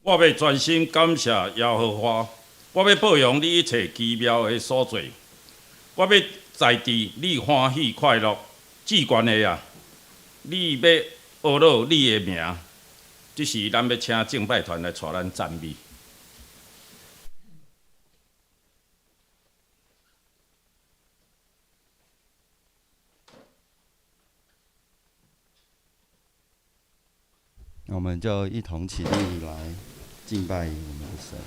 我要专心感谢耶和华，我要保养你一切奇妙的所在，我要在地你欢喜快乐。至关的啊，你要学乐你的名，这是咱要请敬拜团来带咱赞美。我们就一同起立来敬拜我们的神。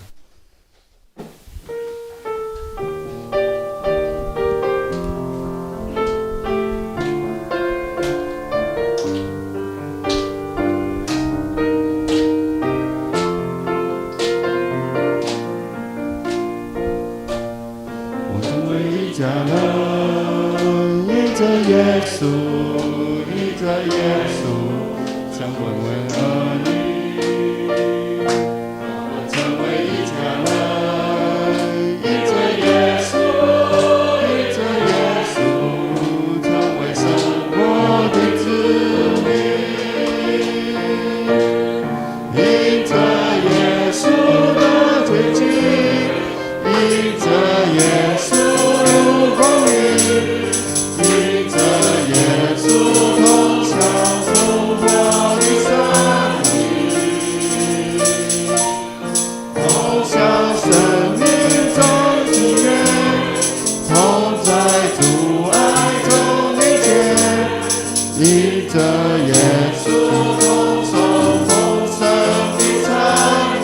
我成为一家人，依着耶稣，依着耶稣，像稳稳儿女。我成为一家人，依着耶稣，依着耶稣，成为生活的子民。依着耶稣的轨迹，依着耶稣光明，依着耶稣同享生活的生命，同享生命中喜悦，同在主爱中连结，依着耶稣同受丰盛的产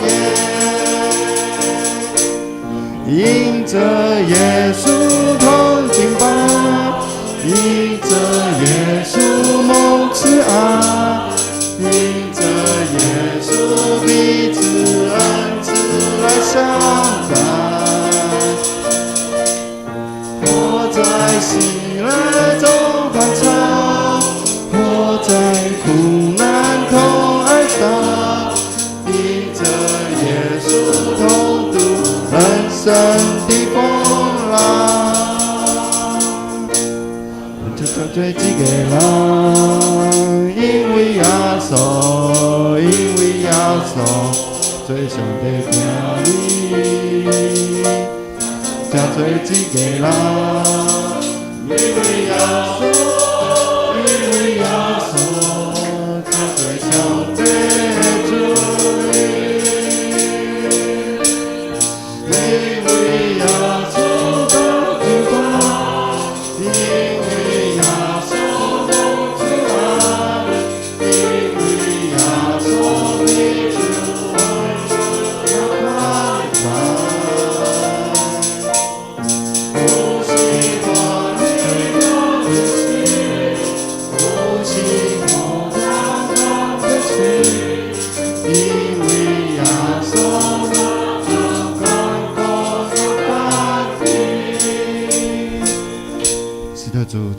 业，因着耶稣同敬拜，因着耶稣蒙慈爱，因着耶稣彼此恩慈来相待，活在喜乐中欢唱，活在苦难同哀伤，依着耶稣同度人生的风浪。最寄给人，因为亚瑟，因为亚瑟，最兄弟表里，将最寄给人，因为亚瑟，因为亚瑟，将最兄弟主里，因为亚瑟的敬拜，因为亚瑟。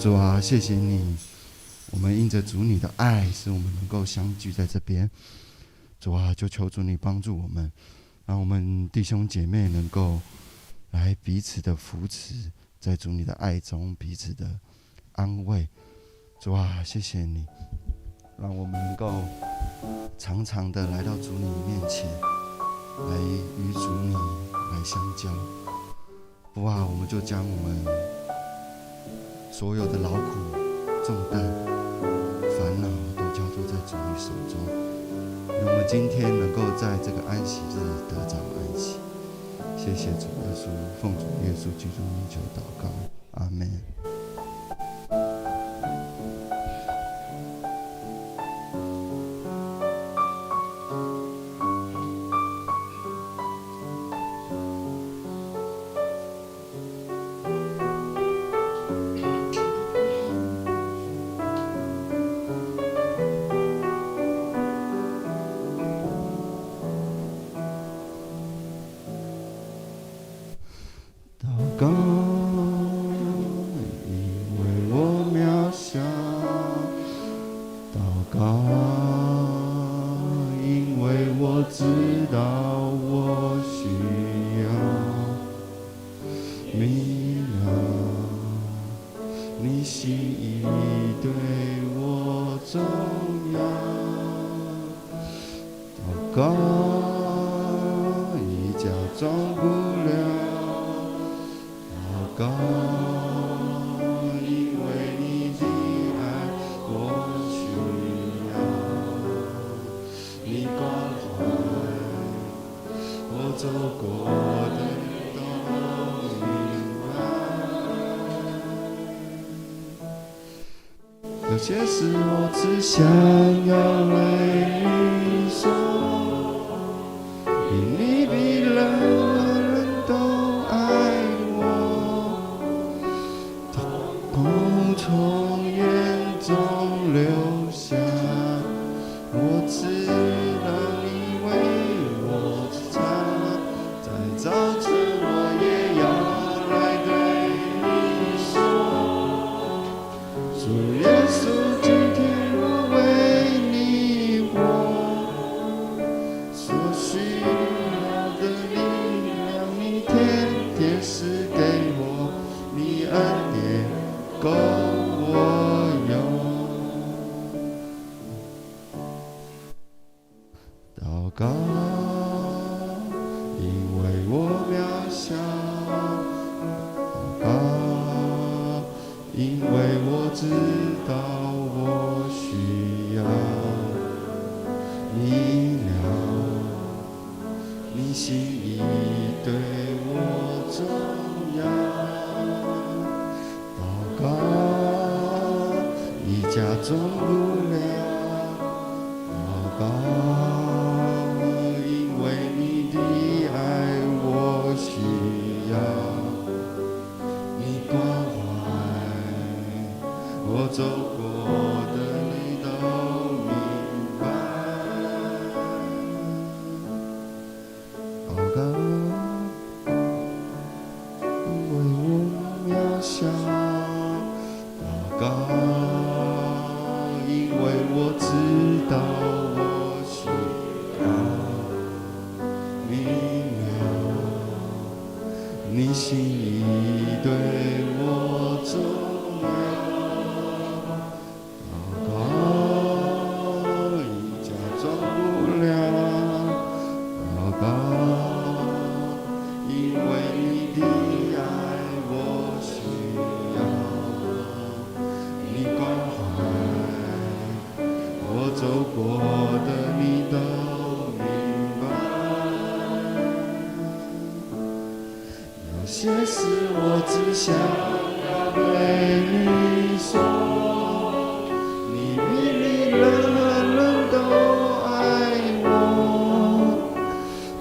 主啊，谢谢你，我们因着主你的爱，使我们能够相聚在这边。主啊，就求主你帮助我们，让我们弟兄姐妹能够来彼此的扶持，在主你的爱中彼此的安慰。主啊，谢谢你，让我们能够常常的来到主你面前，来与主你来相交。主啊，我们就将我们所有的劳苦重担烦恼都交托在主你手中，让我们今天能够在这个安息日得着安息。谢谢主耶稣，奉主耶稣基督名求祷告，阿们。祷告，因为我渺小；祷告，因为我知道我需要明了你心意对我重要。祷告。装不了祷告，因为你的爱我需要，你关怀我走过的都明白，有些事我只想要对你说，因你比任何人都爱我，痛苦从眼中流下，我知道你为我擦，在早晨我也要来对你说，主耶稣，今天我为你活，所需要的力量你天天赐给我，你恩典够我用。祷告，因为我渺小；祷告，因为我知道我需要你了，你心意对我重要。祷告，已假装不了；祷告，因为你的爱我需要，你关怀我走过的你都明白。祷告，因为我渺小；祷告，因为我知道我需要明了，你心意对我重要。祷告，已假装不了；祷告，因为你的爱我需要，你关怀我走过的你都明白。有些事我只想要对你说，你比任何人都爱我，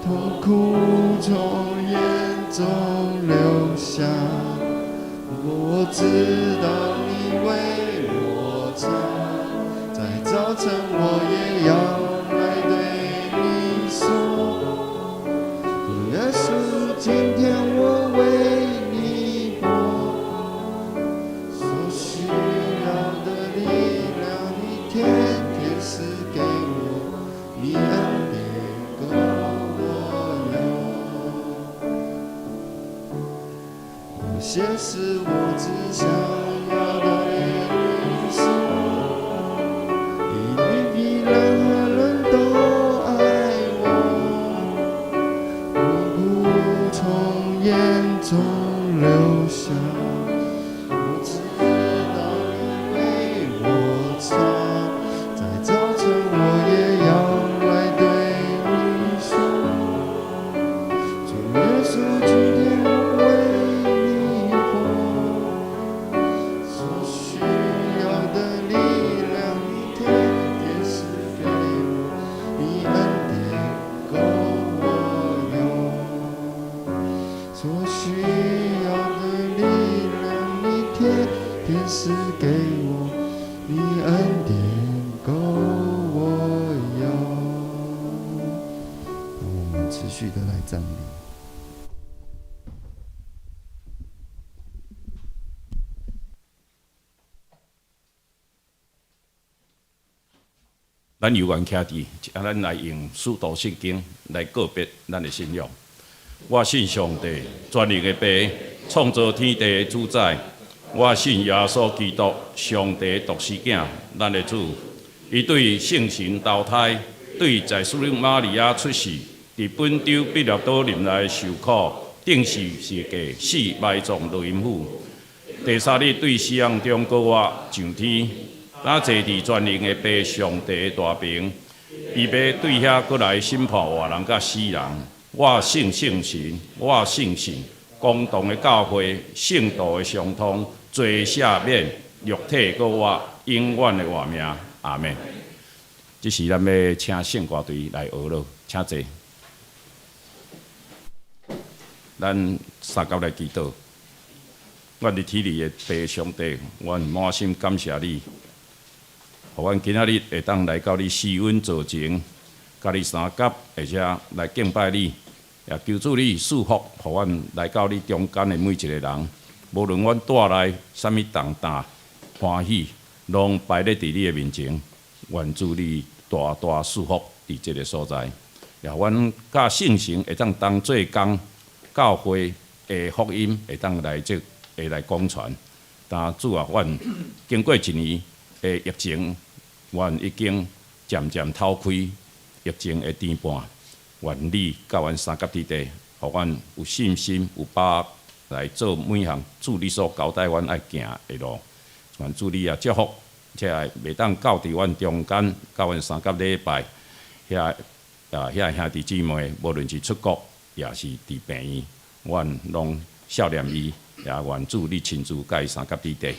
痛苦从眼中流下，我知道你为我擦，在早晨我也要来对你说，主耶稣，今天我为你活，所需要的力量你天天赐给我，你恩典够我用。有些事我只想要对你说，因你比任何人都爱我，痛苦从眼中流下，我知道你为我擦，在早晨我也要来对你说，主耶稣，今天我为你活，所需要的力量你天天赐给我，你恩典够我用，所需要的力量你天天赐给我，你恩典够我用。让我们持续的来站立。咱有缘徛伫，咱来用《使徒圣经》来告别咱的信仰。我信上帝，全能的爸，创造天地的主宰。我信耶稣基督，上帝独生囝，咱的主。伊对圣神投胎，对在属灵玛利亚出世，伫本州毕业岛林内受苦，定是个死埋葬落阴府。第三日对死人中国我上天，当坐伫全能的爸上帝的大屏，伊要对遐过来审判活人甲死人。我信圣神，我信神，公道的教会，圣道的相通，罪赦免，肉体搁我永远的活命。阿门。这是咱要请圣歌队来学咯，请坐。咱三甲来祈祷。阮伫天里的爸上帝，阮满心感谢你，互阮今仔日会当来到你施恩座前，甲你三甲，而且来敬拜你，也求主你赐福，互阮来到你中间的每一个人，无论阮带来啥物重担、欢喜，拢摆咧伫你的面前，愿主你大大赐福伫即个所在，也阮甲圣神会当同做工，教会的福音会当来会来广传，但主啊，阮经过一年的疫情，阮已经渐渐透开疫情的顶半。愿你教阮三甲之地，互阮有信心、有把握来做每项主你所交代阮爱行的路。愿主你也祝福，且袂当教伫阮中间，教阮三甲礼拜，遐兄弟姊妹，无论是出国，也是伫病院，阮拢孝念伊。也愿主你亲自甲伊三甲之地，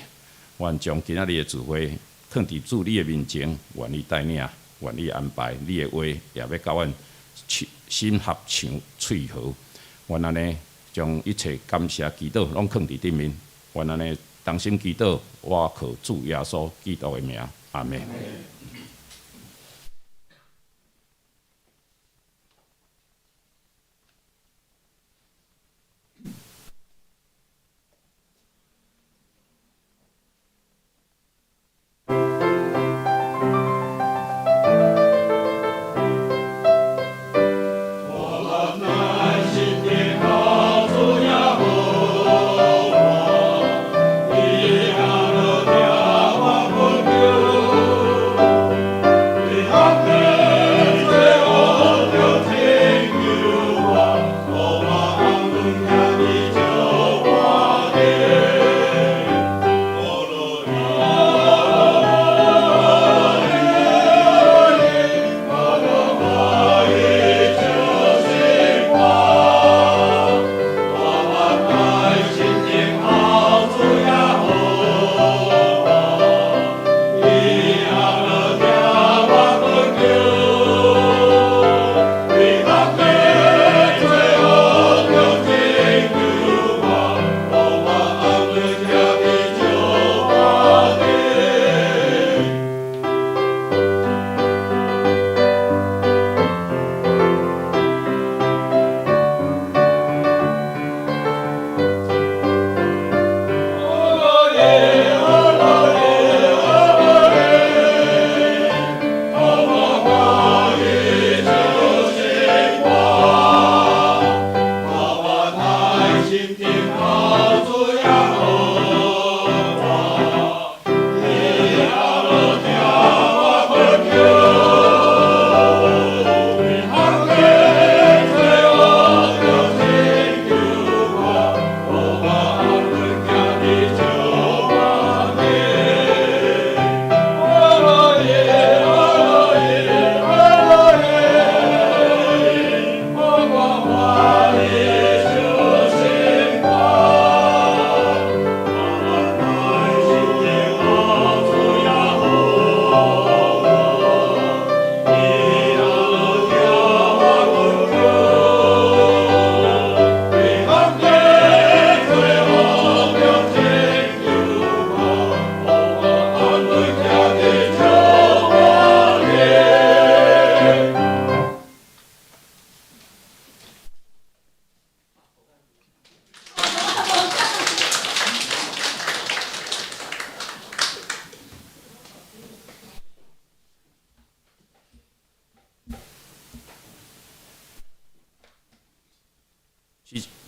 愿将今仔日的聚会放伫主你的面前，愿你带领，愿你安排，你的话也要甲阮心合唱喙和，愿安尼将一切感谢祈祷拢放伫顶面，愿安尼同心祈祷，我靠主耶稣基督的名，阿门。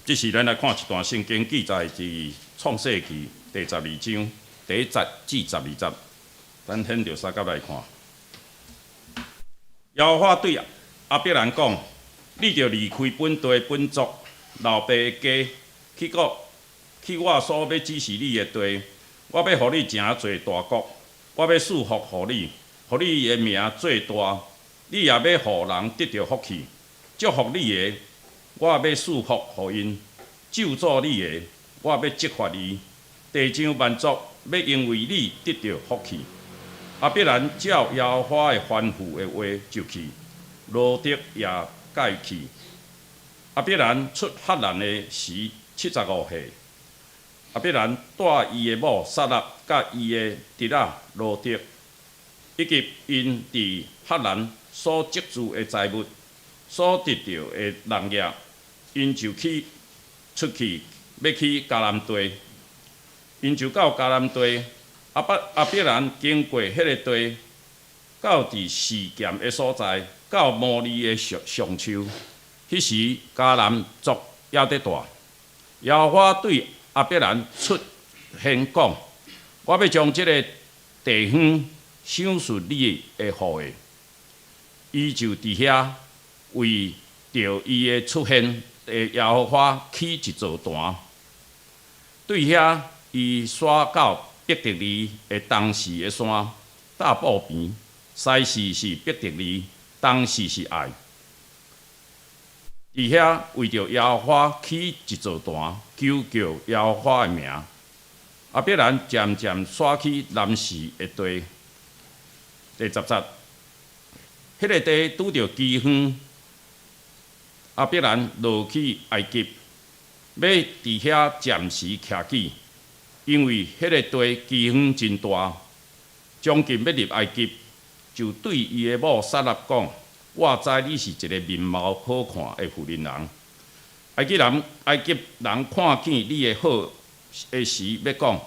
这是咱来看一段圣经记载自创世纪第12章第1节至12节，咱掀着三角来看。耶和华对亚伯兰讲：你着离开本地本族老爸的家，去我所要指示你的地。我要互你诚侪大国，我要赐福互你，互你的名做大。你也要互人得到福气。祝福你的，我要赐福互因；咒诅你的，我要责罚伊。地上万族要因为你得到福气。亚伯兰照耶和华的吩咐的话就去，罗得也改去。亚伯兰出赫兰的时75岁。亚伯兰带伊的某撒拉甲伊的侄仔罗得，以及因伫赫兰所积聚的财物、所得到的农业，因就出去要去迦南地。因就到迦南地，亚伯兰经过迄个地，到伫示剑的所在，到摩利的上丘。迄时迦南族还在大。耶和华对亚伯兰出现讲：我要将即个地方赏赐你的后裔。伊就伫遐为着伊的出现的耶和华起一座坛。对遐，伊刷到伯特利的东势的山大埔边，西是伯特利，东是爱。伫遐为着耶和华起一座坛，求叫耶和华的名。亚伯兰渐渐刷去南势的地。第10节，迄个地拄着饥荒，亚伯兰落去埃及，要伫遐暂时徛起，因为迄个地饥荒真大，将近要入埃及，就对伊的某撒拉讲。我知你是一个面貌好看的妇人人。埃及人看见你的好的时，要讲，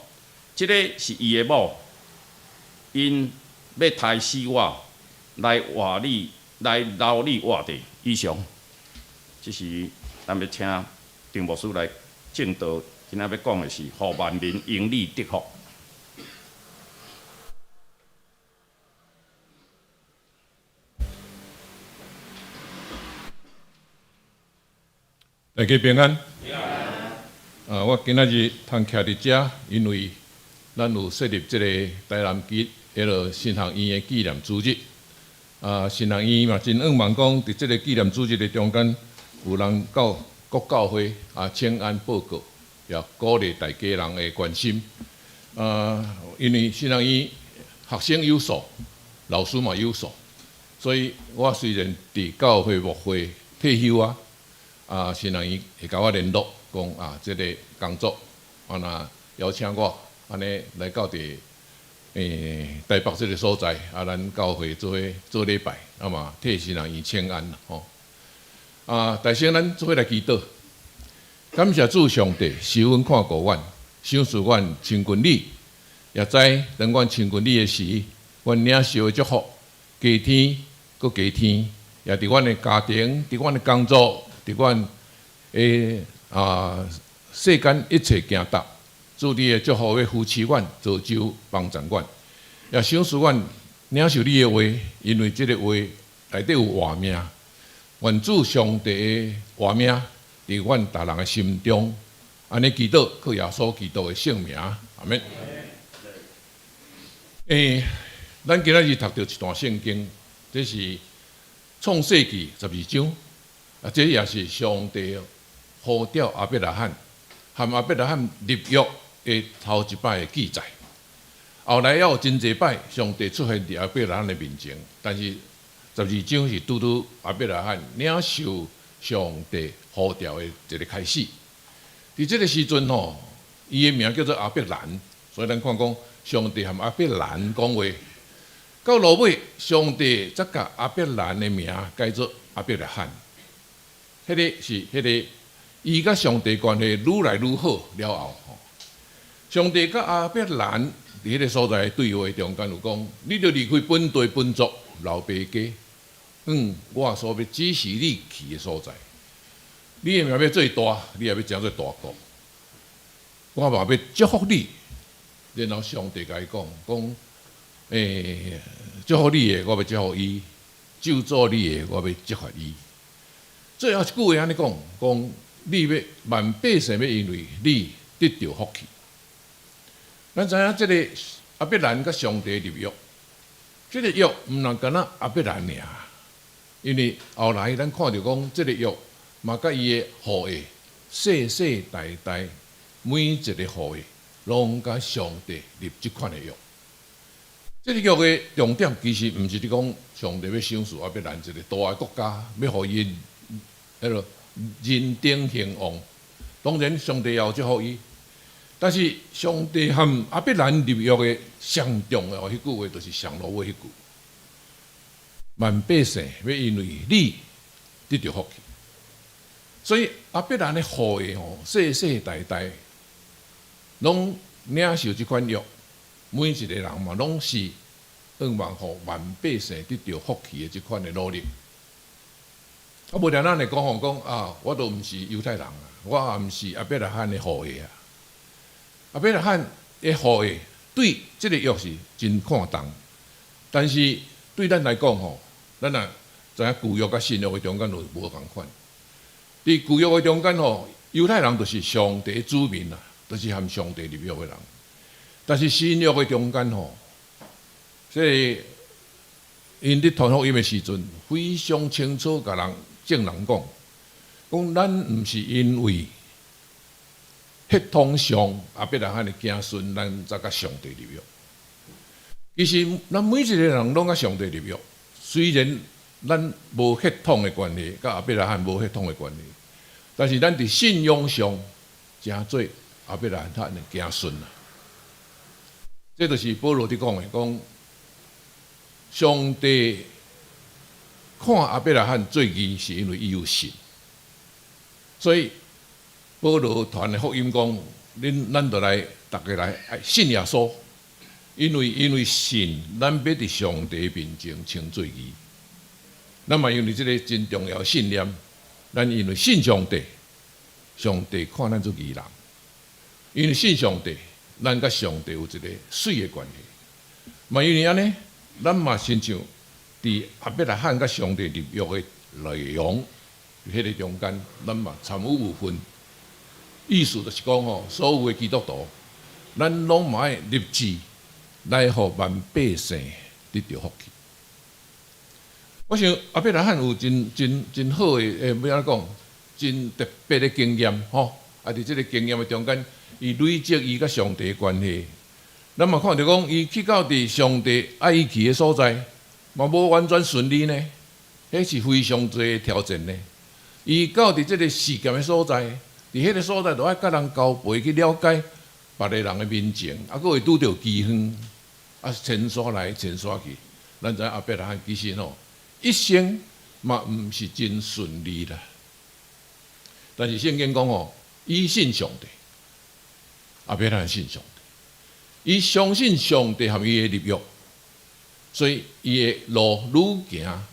这个是伊的某，因要杀死我，来留你活地。以上，这是咱要请张牧师来正道。今仔要讲的是，互万民因你得福。大家平安。我今仔日通徛伫遮，因为咱有设立即个台南基新学院的纪念主日。新学院嘛真希望讲，伫即个纪念主日的中间，有人到各教会请安报告，也鼓励大家人的关心。因为新学院学生有数，老师嘛有数，所以我虽然伫教会牧会退休新学院会甲我联络，讲即个工作，若邀请我安尼来到台北即个所在，咱教会做礼拜，嘛替新学院请安吼。大先咱做伙来祈祷，感谢主上帝，受阮看顾阮，赏赐阮亲近你，也知当阮亲近你的时，阮领受的祝福，加天搁加天，也伫阮的家庭，伫阮的工作。伫阮世间一切行达，主你的祝福要扶持阮，造就帮助阮，也赏赐阮领受你的话，因为即个话内底有活命，愿主上帝的活命伫阮逐人的心中，安尼祈祷，靠耶稣基督的圣名，阿门。咱今仔日读到一段圣经，这是创世纪12章。这也是上帝呼召亚伯拉罕，和亚伯拉罕立约的头一摆的记载。后来也有真侪摆，上帝出现伫亚伯拉罕的面前，但是12章是拄拄亚伯拉罕领受上帝呼召的一个开始。伫这个时阵吼，伊的名叫做亚伯兰，所以咱看讲上帝和亚伯兰讲话，到落尾上帝则甲亚伯兰的名改做亚伯拉罕。迄个是迄个，伊甲上帝关系愈来愈好了后，上帝甲亚伯兰伫迄个所在对话中间有讲，你着离开本地本族老爸家，我所要指示你去的所在，你的命要做大，你也要成做大国，我嘛要祝福你。然后上帝甲伊讲，祝福你的，我要祝福伊；咒诅你的，我要责罚伊。最后一句话安尼讲，讲你要万百姓要因为你得到福气。咱知影即个亚伯兰甲上帝立约，即个约毋能干那亚伯兰尔，因为后来咱看到讲，即个约嘛甲伊的后裔世世代代每一个后裔，拢甲上帝立即款的约。即个约的重点其实毋是伫讲上帝要赏赐亚伯兰一个大个国家，要互伊迄落人丁兴旺。当然上帝也有祝福伊，但是上帝和亚伯兰立约的上重要迄句话，就是上落尾迄句：万百姓要因为你得到福气。所以亚伯兰的后裔吼，世世代代拢领受即款约。每一个人嘛，拢是希望互万百姓得到福气的即款的努力。啊，无然咱来讲吼，讲啊，我都毋是犹太人啊，我也毋是亚伯拉罕的后裔啊。亚伯拉罕的后裔对即个约是真看重，但是对咱来讲吼，咱也知影旧约甲新约的中间就无共款。伫旧约的中间吼，犹太人就是上帝子民啊，就是和上帝立约的人。但是新约的中间吼，即因伫传福音的时阵，非常清楚甲人正人讲，讲咱毋是因为血统上亚伯拉罕的子孙，咱才甲上帝立约。其实咱每一个人拢甲上帝立约，虽然咱无血统的关系，甲亚伯拉罕无血统的关系，但是咱伫信仰上真做亚伯拉罕的子孙啊。这就是保罗伫讲的，讲上帝看亚伯拉罕做义，是因为伊有信。所以保罗传的福音讲，咱就来大家来信耶稣，因为信，咱要伫上帝面前称做义。咱嘛因为这个真重要的信念，咱因为信上帝，上帝看咱做义人，因为信上帝。咱甲上帝有一个水的关系，嘛因为安尼，咱嘛亲像伫亚伯拉罕甲上帝立约的内容，迄个中间，咱嘛参与有份。意思就是讲吼，所有的基督徒，咱拢嘛爱立志来互万百姓得到福气。我想亚伯拉罕有真好的要安怎讲，真特别的经验吼，啊！伫即个经验的中间。伊累积伊甲上帝的关系，咱嘛看到讲，伊去到伫上帝爱伊去的所在，嘛无完全顺利呢，迄是非常多的挑战呢。伊到伫即个事件的所在，伫迄个所在，就爱甲人交陪去了解别个人的民情，啊，佫会拄着饥荒，啊，前刷来前刷去。咱知影亚伯拉罕其实吼，一生嘛毋是真顺利啦。但是圣经讲吼，伊信上帝。亚伯拉罕信上帝，伊相信上帝和伊的立约，所以伊的路愈行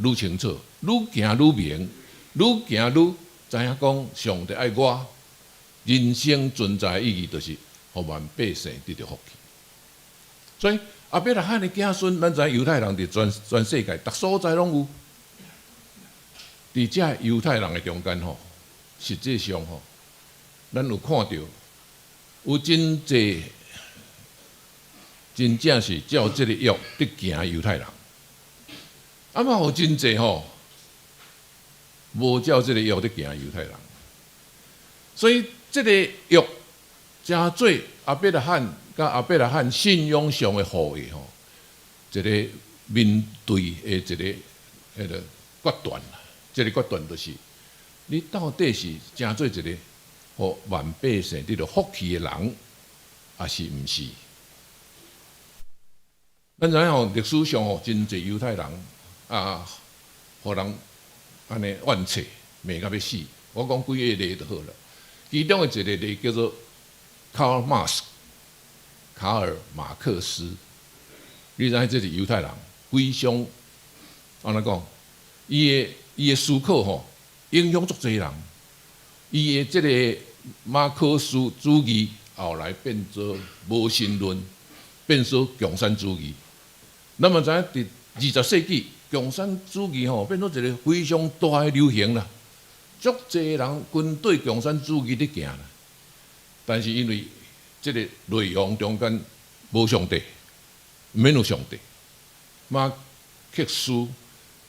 愈清楚，愈行愈明，愈行愈知影讲上帝爱我，人生存在的意义就是互万百姓得到福气。所以亚伯拉罕的子孙，咱知影犹太人伫全世界，逐所在拢有。伫遮犹太人的中间吼，实际上吼，咱有看到。有真济真正是照这个约得行的犹太人，啊嘛有真济吼无照这个约得行的犹太人，所以这个约真做亚伯拉罕甲亚伯拉罕信仰上的后裔吼，一个面对的一个迄个决断啦，这个决断就是你到底是真做一个。互万百姓得到福气的人，还是毋是？咱知影吼，历史上吼真侪犹太人啊，互人安尼怨切，骂到要死。我讲几个例就好了。其中的一个例叫做卡尔马克思，你知影这是犹太人，非常安怎讲？伊的思考吼，影响足侪人。伊的这个马克思主义后来变做无神论，变做共产主义。那么在20世纪共产主义变做一个非常大的流行啦，足侪人军队共产主义伫行啦。但是因为即个内容中间无上帝，毋免有上帝，马克思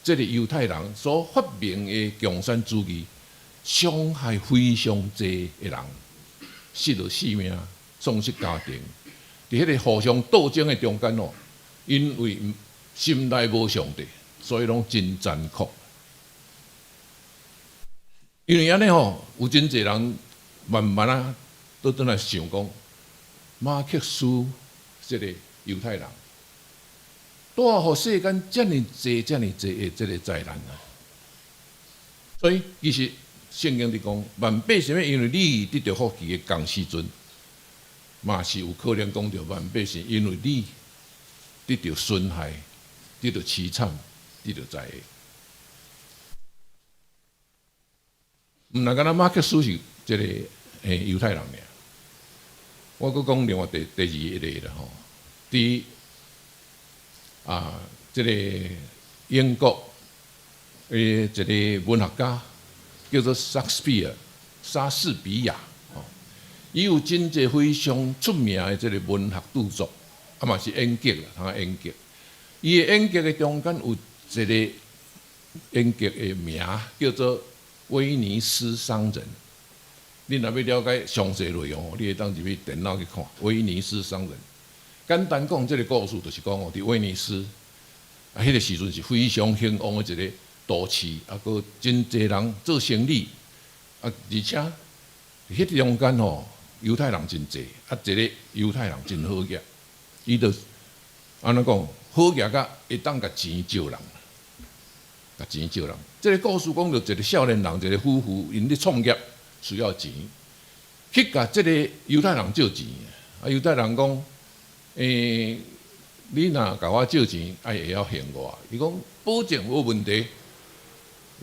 即个犹太人所发明的共产主义，伤害非常侪的人，失了性命，丧失家庭。伫迄个互相斗争的中间因为心内无上帝，所以拢真残酷。因为安尼有真侪人慢慢倒转来想讲，马克思即个犹太人，带互世间遮尔济的即个灾难啊！所以其实圣经伫讲，万百姓因为你得到福气的同时阵，嘛是有可能讲到万百姓因为你得到损害、得到凄惨、得到灾厄。毋但敢若马克思是即个犹太人尔，我阁讲另外第二一个啦伫即个英国一个文学家叫做莎士比亚，伊有真侪非常出名的即个文学著作，嘛是演剧啦，通演剧。伊的演剧的中间有一个演剧的名叫做《威尼斯商人》。你若要了解详细内容你会当入去电脑去看《威尼斯商人》。简单讲，这个故事就是讲伫威尼斯，迄个时阵是非常兴旺的一个都市，个真侪人做生意，而且迄中间犹太人真侪，一个犹太人真好业，伊就安怎讲，好业甲会当甲钱借人，甲钱借人。这个故事讲到一个少年人，一个夫妇因咧创业需要钱，去甲这个犹太人借钱。犹太人讲，你若甲我借钱，会晓还我。伊讲保证无问题。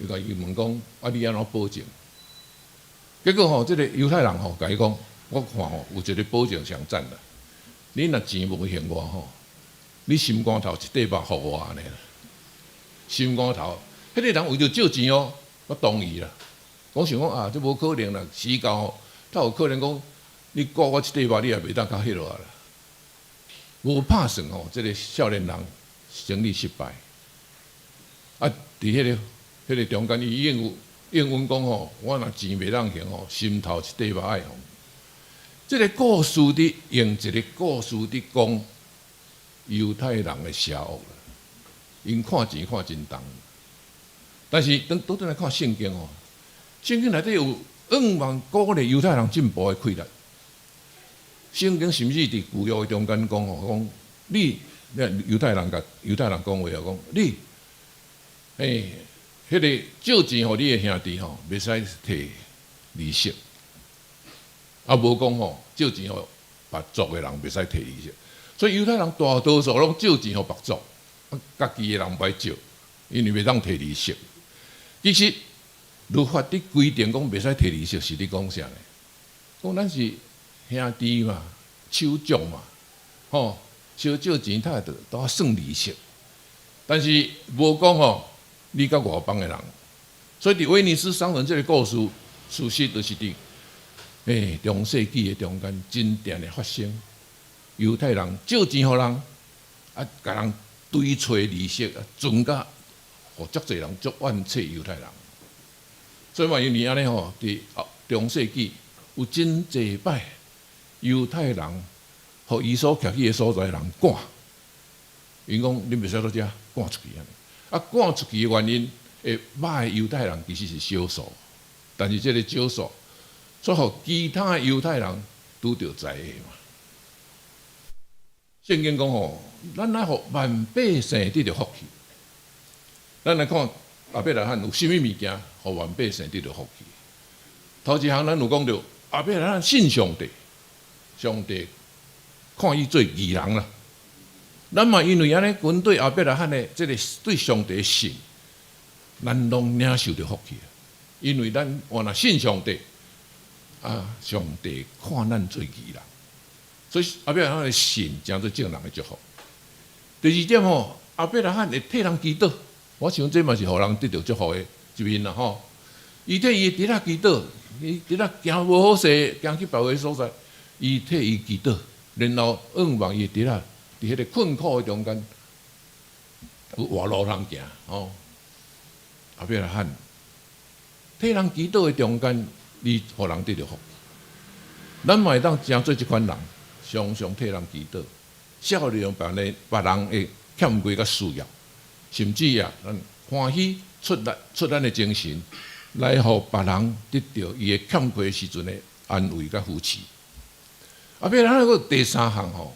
伊甲伊问讲，你安怎保证？结果这个犹太人甲伊讲，我看有一个保证上赞啦。你若钱无还我你心肝头一块肉互我安尼啦。心肝头，迄个人为着借钱我同意啦。我想讲这无可能啦，时间他有可能讲，你割我一块肉，你也袂当较迄落啦。无拍算这个少年人生意失败。伫迄个中间，伊应允讲我若钱袂当还心头一块肉爱互。这个故事伫用一个故事伫讲犹太人的邪恶啦。因看钱看真重，但是倒转来看圣经圣经内底有仰望鼓励犹太人进步的规律。圣经甚至伫旧约中间讲你犹太人甲犹太人讲话讲你，迄个借钱互你的兄弟袂使摕利息，无讲借钱互别族的人袂使摕利息。所以犹太人大多数拢借钱互别族，家己的人袂借，因为袂当摕利息。其实律法伫规定讲袂使摕利息，是伫讲啥呢？讲咱是兄弟嘛，手足嘛，小借钱他都算利息，但是无讲你甲外邦的人。所以伫威尼斯商人这个故事，事实就是伫中世纪的中间真正的发生。犹太人借钱互人，甲人堆找利息，存甲互足侪人足怨气犹太人。所以嘛，因为安尼伫中世纪有真济摆犹太人互伊所徛去的所在人赶，因讲恁袂使到遮赶出去赶出去的原因，歹的犹太人其实是少数，但是这个少数，所以互其他的犹太人拄着灾厄嘛。圣经讲咱来互万百姓得到福气。咱来看亚伯拉罕有甚物物件互万百姓得到福气？头一项咱有讲到亚伯拉罕信上帝，上帝看伊做义人啦。咱嘛因为安尼，阮对亚伯拉罕的这个对上帝的信，咱拢领受着福气。因为咱若信上帝，上帝看咱做义人。所以亚伯拉罕的信，真做正人的祝福。第二点亚伯拉罕会替人祈祷，我想这嘛是互人得到祝福的一面啦吼。伊替伊伫遐祈祷，伊伫遐行无好势，行去别个所在，伊替伊祈祷，然后仰望伊伫遐，伫迄个困苦的中间，有活路通行吼。后壁来喊，替人祈祷的中间，你互人得到福。咱嘛会当诚做即款人，常常替人祈祷，效利用别人的欠缺甲需要，甚至咱欢喜出咱的精神，来互别人得到伊的欠缺时阵的安慰甲扶持。后壁咱个第三项吼，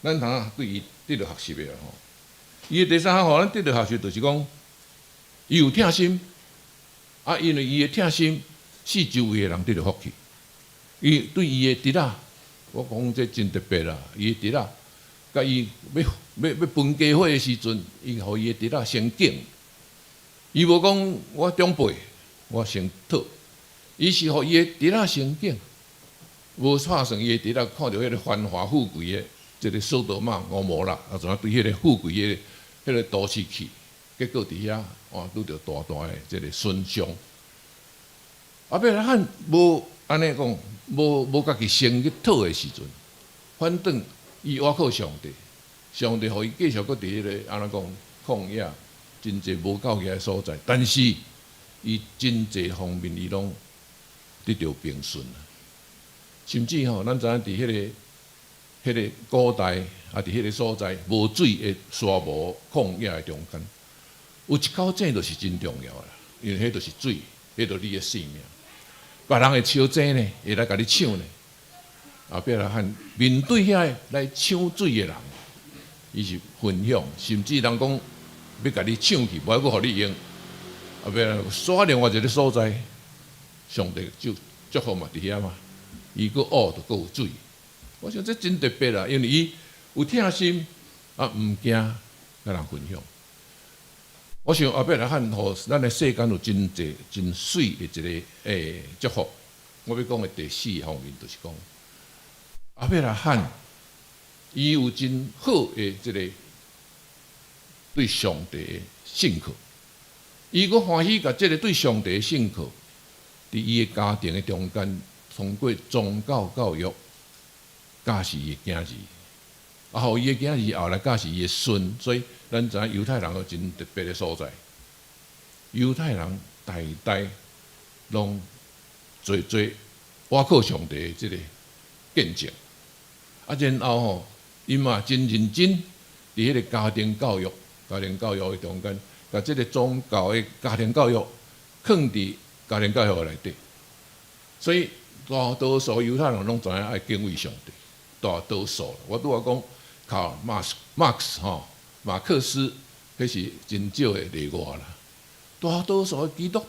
咱通对伊得到学习的吼。伊的第三项吼，咱得到学习就是讲，伊有疼心，因为伊的疼心，使周围的人得到福气。伊对伊的弟仔，我讲这真特别啦。伊的弟仔，甲伊要分家伙的时阵，伊互伊的弟仔先敬。伊无讲我长辈，我先讨。伊是互伊的弟仔先敬，无拍算伊的弟仔看到迄个繁华富贵的，即个索多玛、俄摩拉，啊，怎啊对迄个富贵的迄个都市去，结果伫遐拄着大大的即个损伤。后壁来喊无安尼讲。无家己先去讨的时阵，反正伊倚靠上帝，上帝互伊继续搁伫迄个安怎讲旷野，真侪无够个所在，但是伊真侪方面伊拢得到平顺。甚至吼，咱知影伫迄个古代伫迄个所在无水的沙漠旷野的中间，有一口井就是真重要啦，因为迄就是水，迄就是你的性命。别人会抢井呢，会来甲你抢呢。后壁来喊面对遐来抢水的人，伊是分享，甚至人讲要甲你抢去，无爱阁互你用。后壁刷另外一个所在，上帝就祝福嘛伫遐嘛，伊阁学就阁有水。我想这真特别啦，因为伊有疼心毋惊甲人分享。我想后壁来喊，互咱的世间有真济真水的一个祝福。我要讲的第四方面就是讲，后壁来喊，伊有真好的即个对上帝的信靠。伊阁欢喜甲即个对上帝的信靠，伫伊的家庭的中间，通过宗教教育，教示伊的囝儿，互伊的囝儿后来教示伊的孙，所以。咱知影犹太人有真特别的所在，犹太人代代拢做倚靠上帝的即个见证，然后吼，因嘛真认真伫迄个家庭教育的中间，把即个宗教的家庭教育放伫家庭教育内底，所以大多数犹太人拢知影爱敬畏上帝，大多数我拄仔讲靠马克思吼。马克思，迄是真少的例外啦。大多数的基督，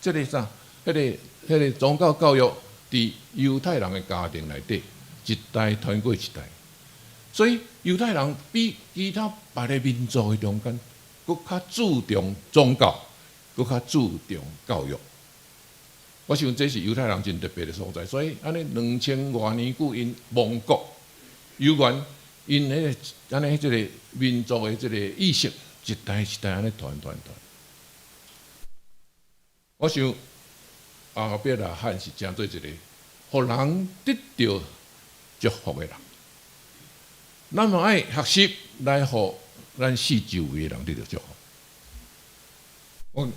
即个啥，迄个宗教教育，伫犹太人的家庭内底，一代传过一代。所以犹太人比其他别的民族的中间，佫较注重宗教，佫较注重教育。我想这是犹太人真特别的所在。所以安尼2000多年久，因亡国犹原。因迄个安尼即个民族的即个意识，一代一代安尼传。我想后壁来喊是诚做一个，互人得到祝福的人。咱嘛爱学习来互咱四周围的人得到祝福。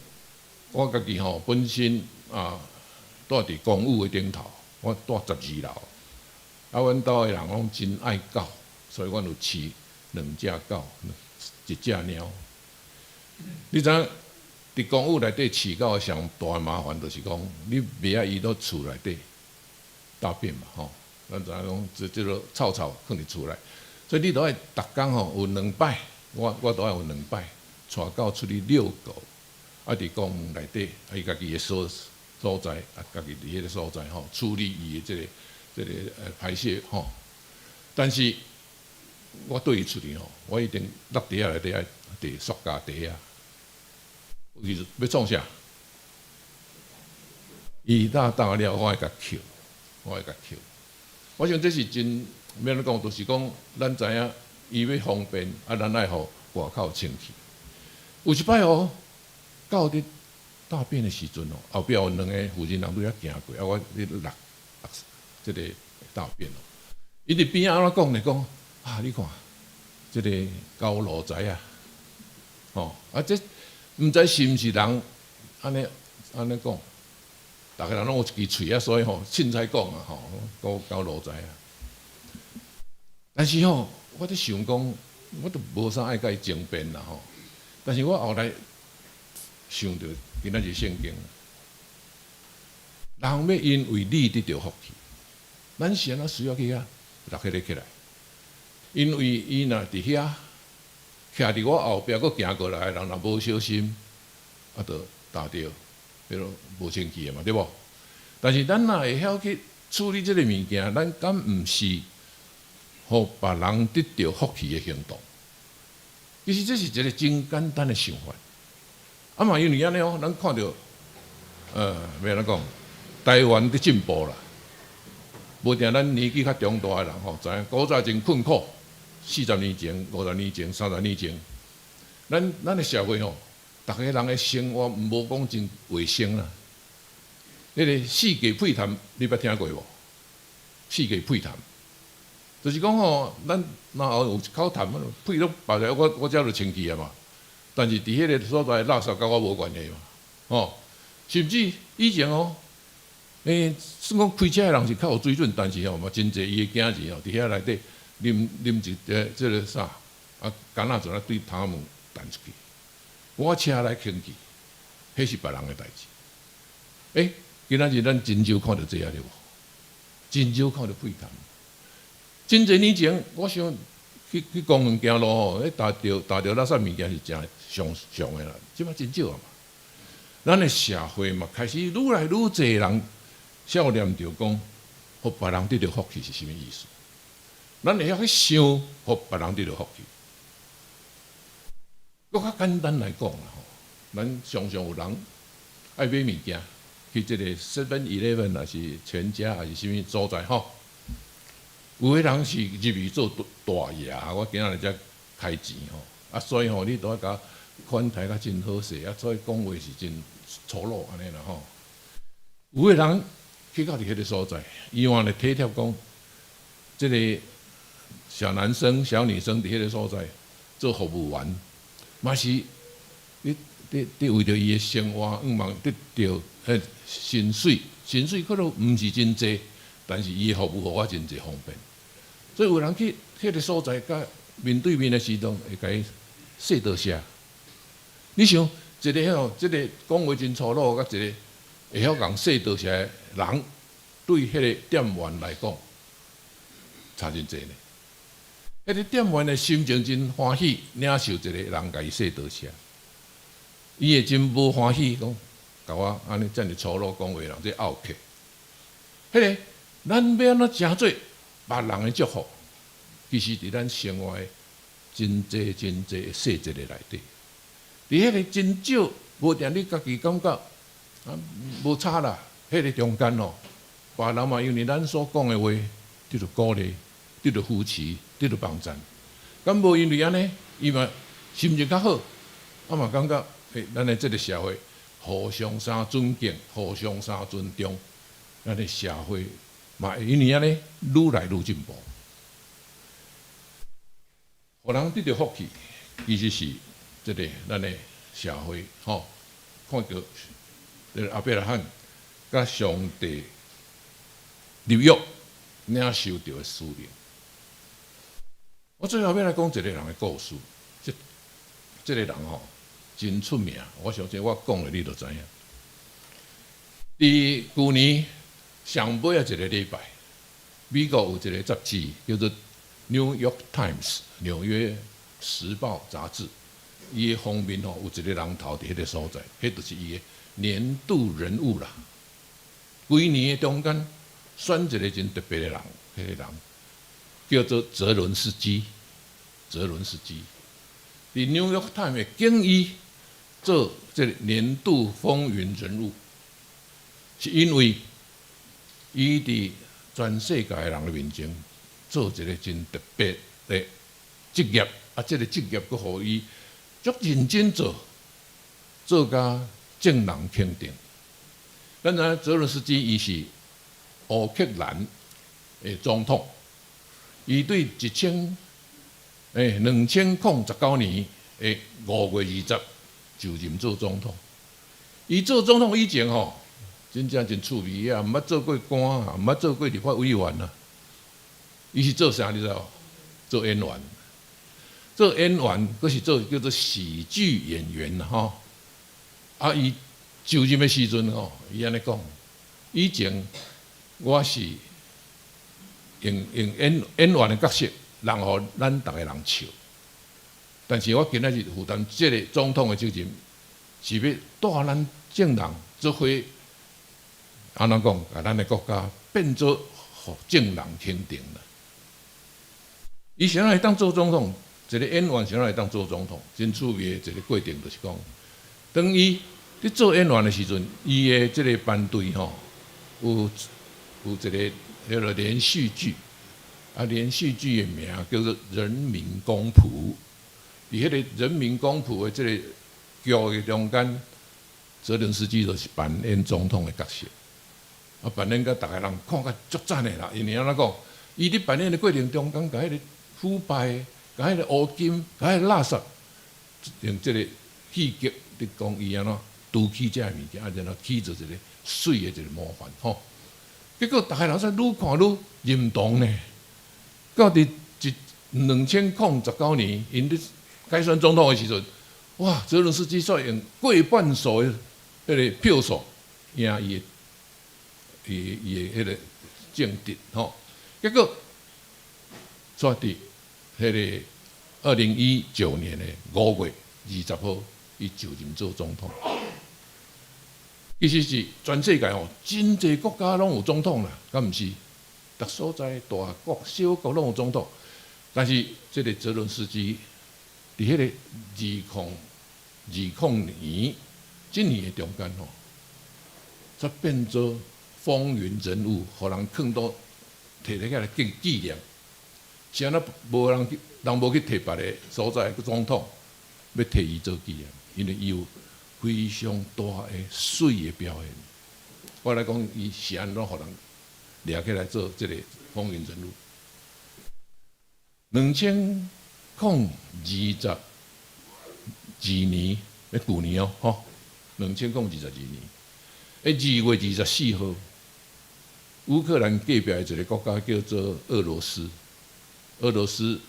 我家己吼本身住伫公寓的顶头，我住12楼，阮兜的人拢真爱狗。所以，阮有饲2只狗，1只猫。你知影，伫公寓内底饲狗上大的麻烦，就是讲你袂爱伊到厝内底大便嘛，吼。咱知影讲，即个臭放伫厝内，所以你都爱逐工吼有2摆，我都爱有2摆，带狗出去遛狗，伫公园内底，伊家己的所在，家己伫迄个所在吼，处理伊的即个排泄吼。但是我对伊出去吼，我一定落地下内底爱地塑胶地啊。伊要创啥？伊打了，我会甲捡，我想这是真免讲，就是讲咱知影伊要方便，咱爱互外口清气。有一摆哦，到伫大便的时阵哦，后壁有两个妇人人拄遐行过，我咧落即个大便哦，伊伫边仔安怎讲呢？讲啊，你看，即个高露仔啊，这毋知是毋是人安尼讲，逐个人拢有一支喙啊，所以凊彩讲啊，高露仔啊。但是我伫想讲，我都无啥爱甲伊争辩啦但是我后来想到今仔日圣经，人要因为你得到福气，咱先啊需要去啊，立起来起来，因为伊若伫遐。徛伫我后壁，佫行过来，人若无小心，就打着，迄落无清气的嘛，对无？但是咱若会晓去处理即个物件，咱敢毋是，互别人得到福气的行动？其实这是一个真简单的想法。啊嘛，因为安尼咱看到，要安怎讲？台湾的进步啦，无定咱年纪较长大的人知影古早真困苦。40年前、50年前、30年前，咱的社会逐个人的生活无讲真卫生啦。迄个四季配痰，你捌听过无？四季配痰，就是讲咱若有一口痰，配落别个，我遮就清气啊嘛。但是伫迄个所在垃圾甲我无关系嘛，甚至以前算讲开车的人是较有水准，但是嘛真济伊的囝儿伫遐内底。啉一即个啥干那阵对窗门弹出去，我车来空气，迄是别人的代志。今仔日咱真少看到这样了无？真少看到配痰。真侪年前，我想去公园行路踏着垃圾物件是真常的啦，即摆真少啊嘛。咱的社会嘛，开始愈来愈侪人少念着讲，互别人得到福气是啥物意思？咱会晓去想，互别人得到福气。搁较简单来讲啦，咱常常有人爱买物件，去即个 7-11 还是全家还是啥物所在有个人是入去做大爷，我今仔日才开钱所以你都要甲款待甲真好势所以讲话是真粗鲁安尼啦有个人去到伫迄个所在，伊换来体贴讲，即个。小男生、小女生伫迄个所在做服务员，嘛是你为着伊的生活，望得到薪水可能毋是真济，但是伊的服务互我真济方便。所以有人去迄个所在，甲面对面的时阵，会甲伊说多谢。你想一个即个讲话真粗鲁，甲一个会晓讲说多谢的人，对迄个店员来讲，差真济呢。迄个店员的心情真欢喜，领受一个人甲伊说多谢，伊会真无欢喜，讲甲我安尼遮尔粗鲁讲话人，这拗客。迄个咱要安怎诚做别人的祝福，其实伫咱生活的真济的细节内底，伫迄个真少无定你家己感觉无差啦，迄个中间别人嘛因为咱所讲的话，得到鼓励，得到扶持。得到帮赞，敢无因为安尼，伊嘛心情较好，嘛感觉咱的这个社会互相啥尊敬，互相啥尊重，咱的社会嘛因为安尼愈来愈进步。互人得到福气，其实是这个咱的社会看到阿伯拉罕甲上帝立约领受到的使命。我最后要来讲一个人的故事，这个人真出名，我相信我讲了你就知影。伫去年上尾一个礼拜，美国有一个杂志叫做《New York Times》纽约时报杂志，伊的封面有一个人头伫迄个所在，迄就是伊的年度人物啦。规年的中间选一个真特别的人，迄个人。叫做泽伦斯基，伫《New York Times》经伊做这年度风云人物，是因为伊伫全世界的人的面前做一个真特别的职业，这个职业佫互伊足认真做，做甲众人肯定。咱知影泽伦斯基伊是乌克兰的总统，伊对2019年的5月20就任做总统。伊做总统以前吼，真正真趣味啊，毋捌做过官啊，毋捌做过立法委员啊。伊是做啥你知道？做演员，做演员，佫是做叫做喜剧演员啦吼。啊，伊就任的时阵吼，伊安尼讲，以前我是用演员的角色，人互咱逐个人笑。但是我今仔日负担这个总统的责任，是要带咱众人做伙，安怎讲，把咱的国家变做互众人肯定啦。伊想要来当做总统，一个演员想要来当做总统，真趣味的一个过程，就是讲，当伊伫做演员的时阵，伊的这个班队吼，有一个叫做连续剧，啊，连续剧的名叫做《人民公仆》。伫迄个《人民公仆》的这个剧的中间，泽连斯基就是扮演总统的角色，啊，扮演甲逐个人看甲足赞的啦。因为安怎讲，伊伫扮演的过程中间，甲迄个腐败、甲迄个乌金、甲迄个垃圾，用这个戏剧伫讲伊安怎拄起这物件，啊，然后起做一个水的一个模范吼。结果逐个人说愈看愈认同呢。到伫2019年，因伫改选总统的时阵，哇，泽伦斯基煞用过半数的迄个票数赢伊的迄个政敌吼。结果煞伫迄个2019年的5月20号，伊就任做总统。其实是全世界吼，真侪国家拢有总统啦，敢毋是？逐所在大国、小国拢有总统，但是这个泽伦斯基伫迄个2020年，今年的中间吼，才变做风云人物，互人囥到摕起来纪念。是安那无人无去摕别个所在个总统，要摕伊做纪念，因为伊有非常大的水的表现。我来讲，伊是安怎互人掠起来做这个风云人物。2022年，去年哦，吼，2022年，2月24号，乌克兰隔壁的一个国家叫做俄罗斯，俄罗斯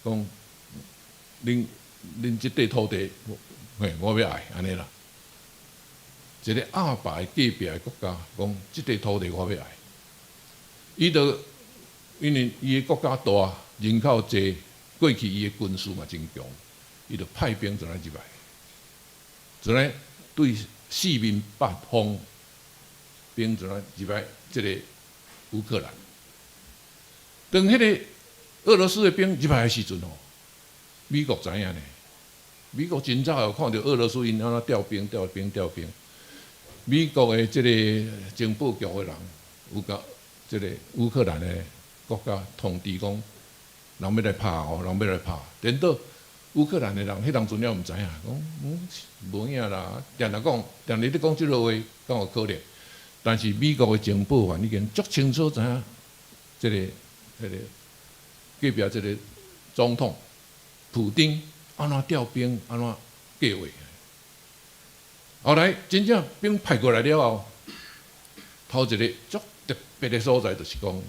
讲，恁这块土地，我要爱安尼啦。一个阿爸的隔壁的国家讲，这块土地我要爱。伊就因为伊的国家大，人口济，过去伊的军事嘛真强，伊就派兵就来入来，就来对四面八方兵就来入来这个乌克兰。当迄个俄罗斯的兵入来的时阵吼，美国知影呢，美国真早有看到俄罗斯因安怎调兵。美国的这个情报局的人有甲这个乌克兰的国家通知讲，人要来拍哦，人要来拍。等到乌克兰的人，迄人阵了毋知影，讲无影啦，定咧讲即落话，敢有可能？但是美国的情报员已经足清楚知影，这个迄个隔壁这个总统普丁安怎调兵，安怎计划。后来真正兵派过来了后，头一个足特别的所在就是讲，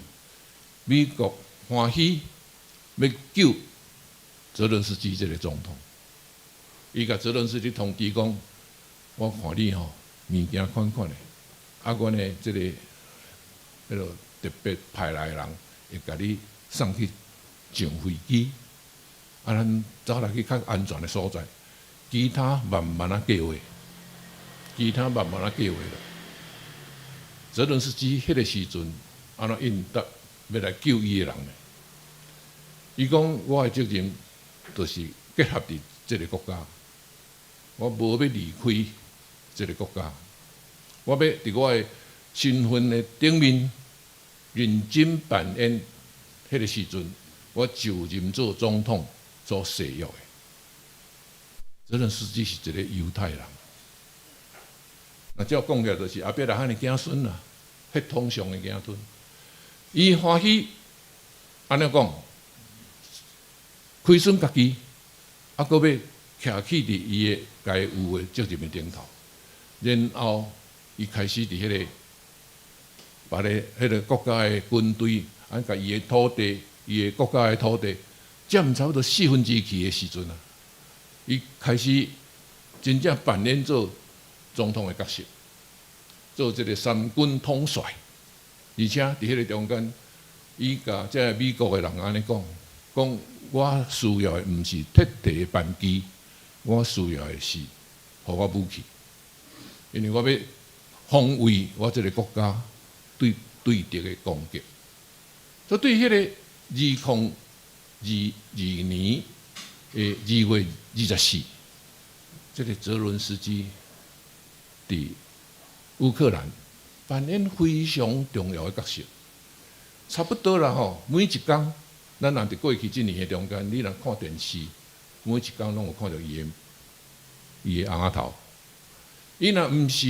美国欢喜要救泽伦斯基这个总统，伊甲泽伦斯基通知讲，我看你吼物件款的，啊，阮的这个迄个特别派来的人会甲你送去上飞机，啊，咱走来去较安全的所在，其他慢慢啊计划。泽伦斯基迄个时阵，安怎应答要来救伊的人呢？伊讲我的责任就是结合伫这个国家，我无要离开这个国家，我要伫我的身份的顶面认真扮演。迄个时阵，我就任做总统所誓约的。泽伦斯基是一个犹太人。照讲起来，就是阿伯拉罕的子孙啦，血统上的子孙。伊欢喜安尼讲，亏损家己，啊，搁要徛起伫伊的该有的责任的顶头，然后伊开始伫迄个把咧迄个国家的军队，按甲伊的土地，伊的国家的土地占差不多2/4去的时阵啊，伊开始真正扮演做总统的角色，做这个三军统帅，而且伫迄个中间，伊甲即个美国的人安尼讲，讲我需要的毋是特地的扳机，我需要的是，互我武器，因为我要防卫我这个国家对敌的攻击。所以对迄个2022年的2月24，这个泽伦斯基伫乌克兰扮演非常重要的角色，差不多啦吼，每一天，咱若伫过去1年的中间，你若看电视，每一天拢有看到伊的红仔头。伊若毋是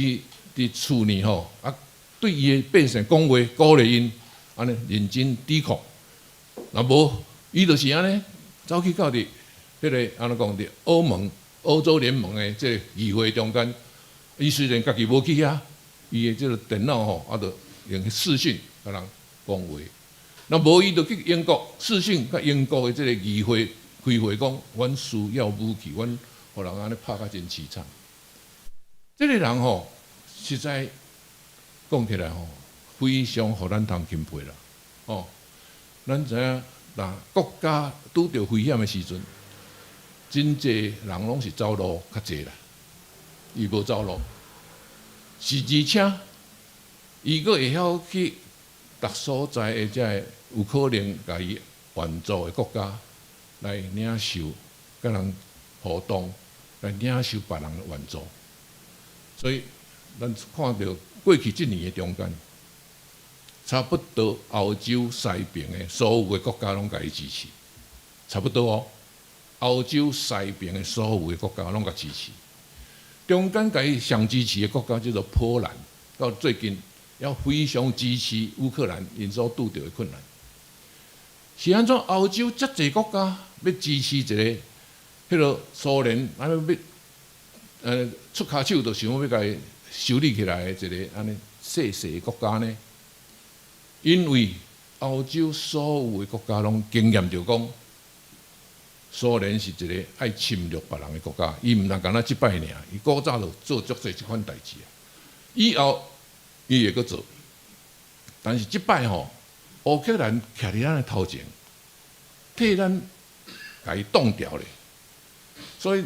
伫厝里吼，啊，对伊的百姓讲话，鼓励因安尼认真抵抗。若无，伊就是安尼走去到伫迄个安怎讲伫欧洲联盟的这个议会中间，伊虽然家己无去遐，伊的这个电脑吼，啊，着用视讯甲人讲话。那无伊就去英国视讯，甲英国的这个议会开会讲，阮需要武器，阮互人安尼拍甲真凄惨。这个人吼，实在讲起来吼，非常互咱通钦佩啦。哦，咱知影，若国家拄着危险的时阵，真济人拢是走路较济啦，伊无走路，而且伊阁会晓去逐所在的遮有可能甲伊援助的国家来领受甲人互动，来领受别人的援助。所以，咱看到过去1年的中间，差不多欧洲西边的所有的国家拢甲伊支持，差不多哦。欧洲西边的所有的国家拢甲支持，中间甲伊上支持的国家叫做波兰，到最近要非常支持乌克兰因所拄着的困难。是安怎欧洲遮济国家要支持一个迄个苏联安尼要出骹手就想要甲伊修理起来的一个安尼细细的国家呢？因为欧洲所有的国家拢经验着讲，苏联是一个爱侵略别人的国家，伊毋但干那即摆尔，伊古早就做足侪即款代志啊。以后伊会阁做，但是即摆吼，乌克兰徛伫咱的头前，替咱甲伊挡掉咧。所以，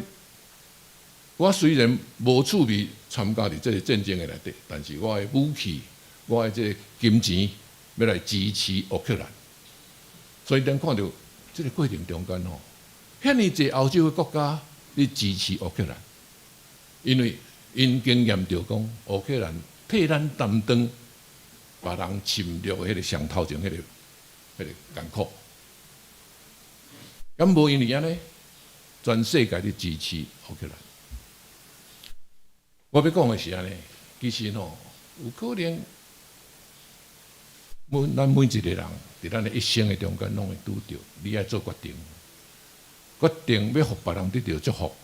我虽然无趣味参加伫这个战争的内底，但是我的武器、我的这个金钱要来支持乌克兰。所以咱看到这个过程中间吼，遐尼济欧洲的国家咧支持乌克兰，因为因经验着讲，乌克兰替咱担当别人侵略的迄个上头前迄个艰苦。咁无因为安尼，全世界咧支持乌克兰。我要讲的是安尼，其实吼有可能，咱每一个人伫咱的一生的中间，拢会拄着，你爱做决定，决定要互别人得到祝福，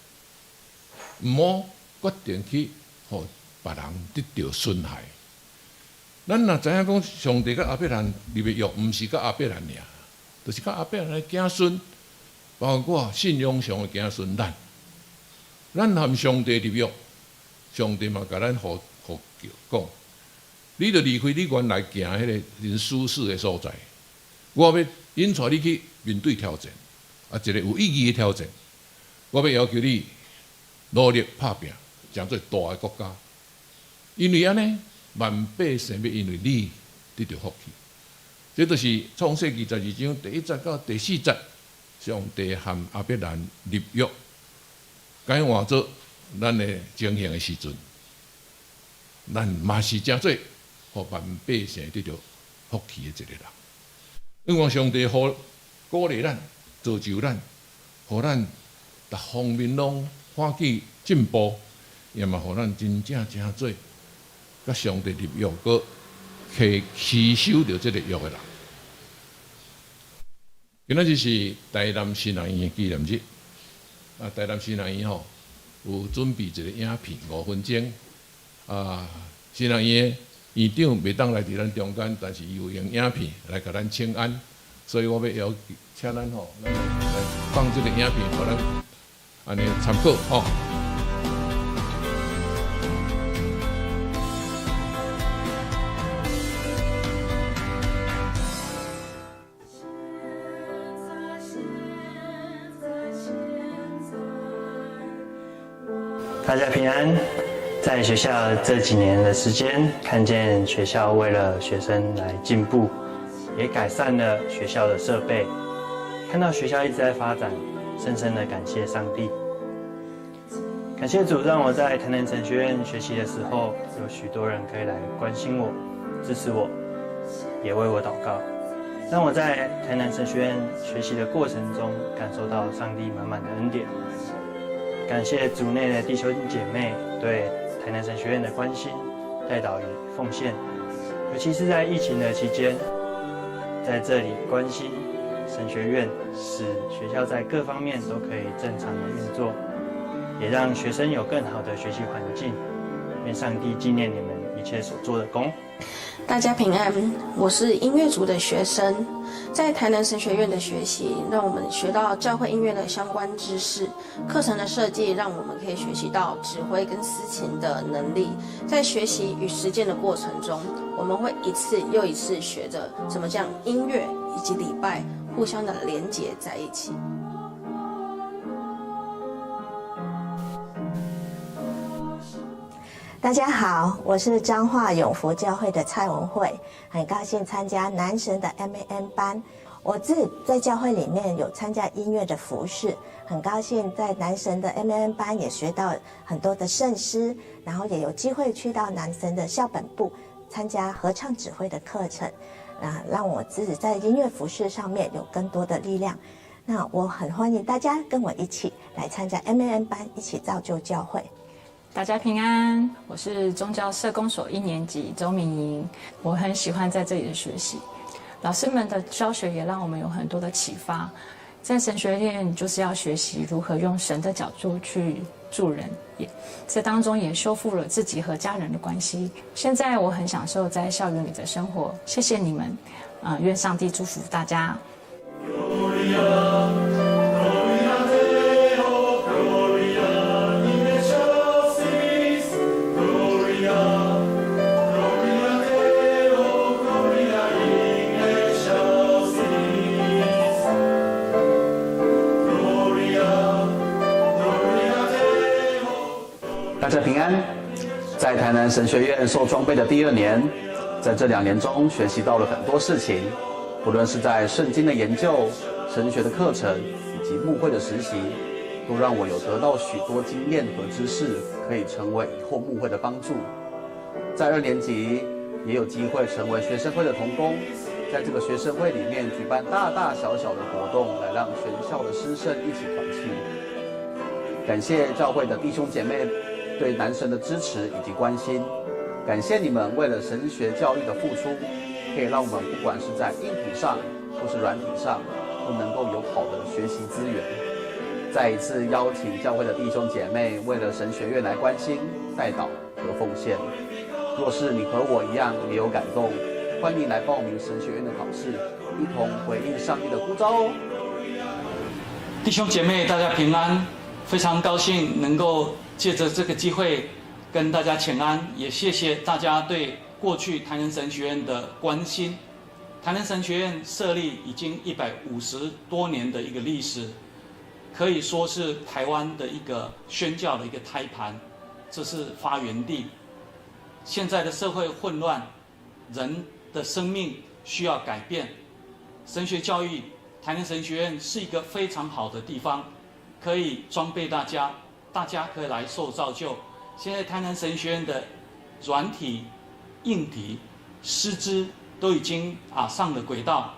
毋好决定去互别人得到损害。咱若知影讲，上帝甲阿伯兰立的约，毋是甲阿伯兰尔，就是甲阿伯兰的子孙，包括信仰上的子孙咱含上帝立约。上帝嘛，甲咱互讲，你着离开你原来行迄个真舒适的所在，我要引带你去面对挑战，啊，一个有意义的挑战。我要求你努力打拼，成做大的国家。因为安尼，万百姓要因为你得到福气。这就是创世纪12章第1节到第4节，上帝和阿伯兰立约，该换做咱的情形的时阵，咱嘛是真做互万百姓得到福气的一个人。因为上帝鼓励咱、造就咱，互咱逐方面拢欢喜进步，也嘛互咱真正做甲上帝立约，佮去吸收着即个约的人。今仔日是台南新人院的纪念日，台南新人院有准备一个影片5分钟，新人院的院长袂当来伫咱中间，但是伊有用影片来甲咱请安，所以我要请咱来放这个影片，互咱安尼参考大家平安。在学校这几年的时间，看见学校为了学生来进步，也改善了学校的设备，看到学校一直在发展，深深的感谢上帝。感谢主，让我在台南神学院学习的时候，有许多人可以来关心我、支持我，也为我祷告，让我在台南神学院学习的过程中，感受到上帝满满的恩典。感谢组内的弟兄姐妹对台南神学院的关心、代祷与奉献，尤其是在疫情的期间，在这里关心神学院，使学校在各方面都可以正常的运作，也让学生有更好的学习环境。愿上帝纪念你们一切所做的功。大家平安，我是音乐组的学生，在台南神学院的学习，让我们学到教会音乐的相关知识。课程的设计让我们可以学习到指挥跟司琴的能力。在学习与实践的过程中，我们会一次又一次学着怎么将音乐以及礼拜互相的连结在一起。大家好，我是彰化永福教会的蔡文慧，很高兴参加男神的 MAN 班。我自己在教会里面有参加音乐的服事，很高兴在男神的 MAN 班也学到很多的圣诗，然后也有机会去到男神的校本部参加合唱指挥的课程，让我自己在音乐服事上面有更多的力量。那我很欢迎大家跟我一起来参加 MAN 班，一起造就教会。大家平安，我是宗教社工所1年级周敏莹，我很喜欢在这里的学习，老师们的教学也让我们有很多的启发。在神学院就是要学习如何用神的角度去助人，这当中也修复了自己和家人的关系。现在我很享受在校园里的生活，谢谢你们，愿上帝祝福大家。大家平安，在台南神学院受装备的第2年，在这2年中学习到了很多事情，不论是在圣经的研究、神学的课程以及牧会的实习，都让我有得到许多经验和知识，可以成为以后牧会的帮助。在2年级也有机会成为学生会的同工，在这个学生会里面举办大大小小的活动，来让全校的师生一起团契。感谢教会的弟兄姐妹对男神的支持以及关心，感谢你们为了神学教育的付出，可以让我们不管是在硬体上或是软体上，都能够有好的学习资源。再一次邀请教会的弟兄姐妹为了神学院来关心、代祷和奉献。若是你和我一样也有感动，欢迎来报名神学院的考试，一同回应上帝的呼召哦。弟兄姐妹，大家平安，非常高兴能够借着这个机会跟大家请安，也谢谢大家对过去台南神学院的关心。台南神学院设立已经150多年的一个历史，可以说是台湾的一个宣教的一个胎盘，这是发源地。现在的社会混乱，人的生命需要改变，神学教育，台南神学院是一个非常好的地方，可以装备大家，大家可以来受造就。现在台南神学院的软体、硬体、师资都已经上了轨道，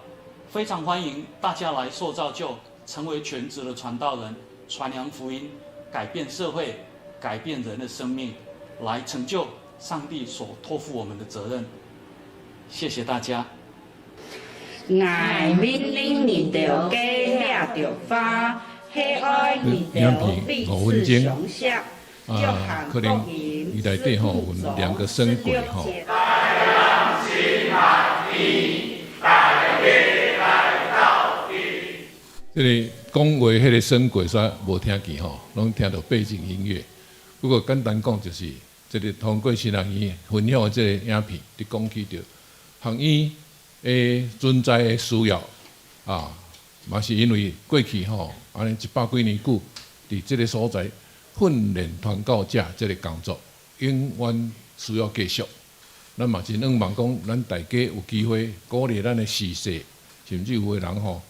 非常欢迎大家来受造就，成为全职的传道人，传扬福音，改变社会，改变人的生命，来成就上帝所托付我们的责任。谢谢大家。爱命令你着鸡抓着花，喜爱你着彼此相惜。可能伊内底吼有2个生轨吼。这个讲话迄个生轨煞无听见吼，拢听到背景音乐。不过简单讲就是，这个通过新人院分享的这个影片，伫讲起着学院的存在的需要啊，嘛是因为过去吼，安尼100几年久，伫这个所在训练传教者这个工作，永远需要继续。咱嘛真希望讲，咱大家有机会鼓励咱的时势，甚至有个人吼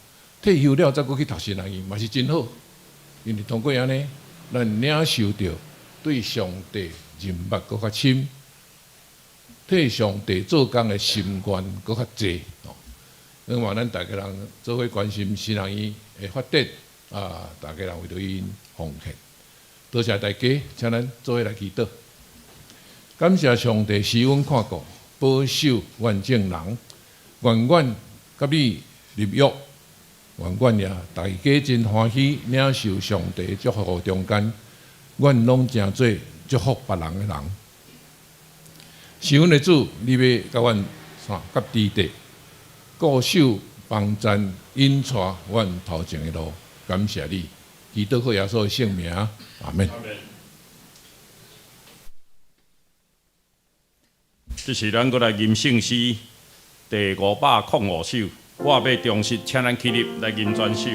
退休了再过去读新人院，嘛是真好。因为通过安尼，咱领受到对上帝认捌搁较深，替上帝做工的心愿搁较济。希望咱大家人做伙关心新人院的发展啊，大家人为着因奉献。多谢大家，请咱做伙来祈祷。感谢上帝施恩看顾，保守完整人，愿愿甲你立约，愿愿也大家真欢喜领受上帝祝福中间，愿拢诚做祝福别人的人。施恩的主，你要甲阮甲支持，固守帮赞引带阮头前的路。感谢你，祈祷靠耶稣的圣名，阿门。这是咱过来吟圣诗第505首，我要重视，请咱起立来吟全首。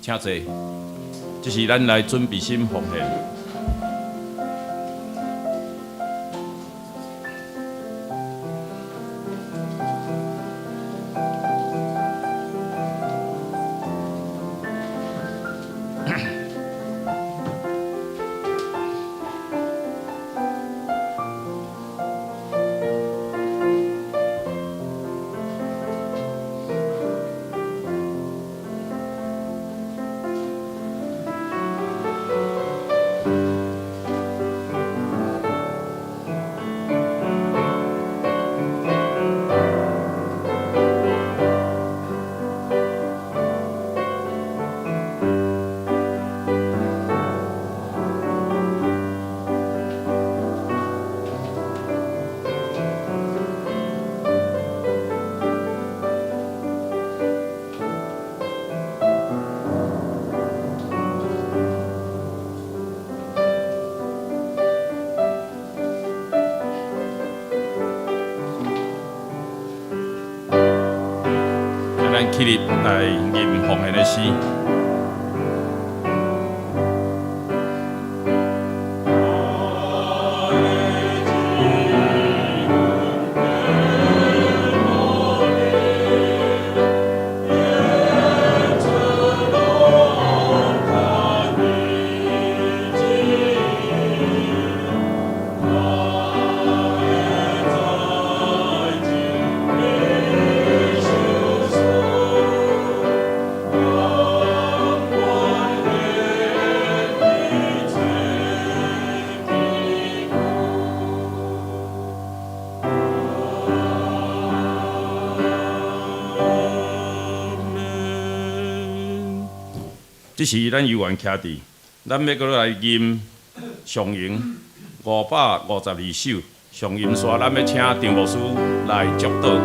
请坐，这是咱来准备心奉献。咱起立来吟奉献的诗。这是咱游园徛伫，咱要搁来吟上吟552首上吟诗，咱要请张牧师来祝祷。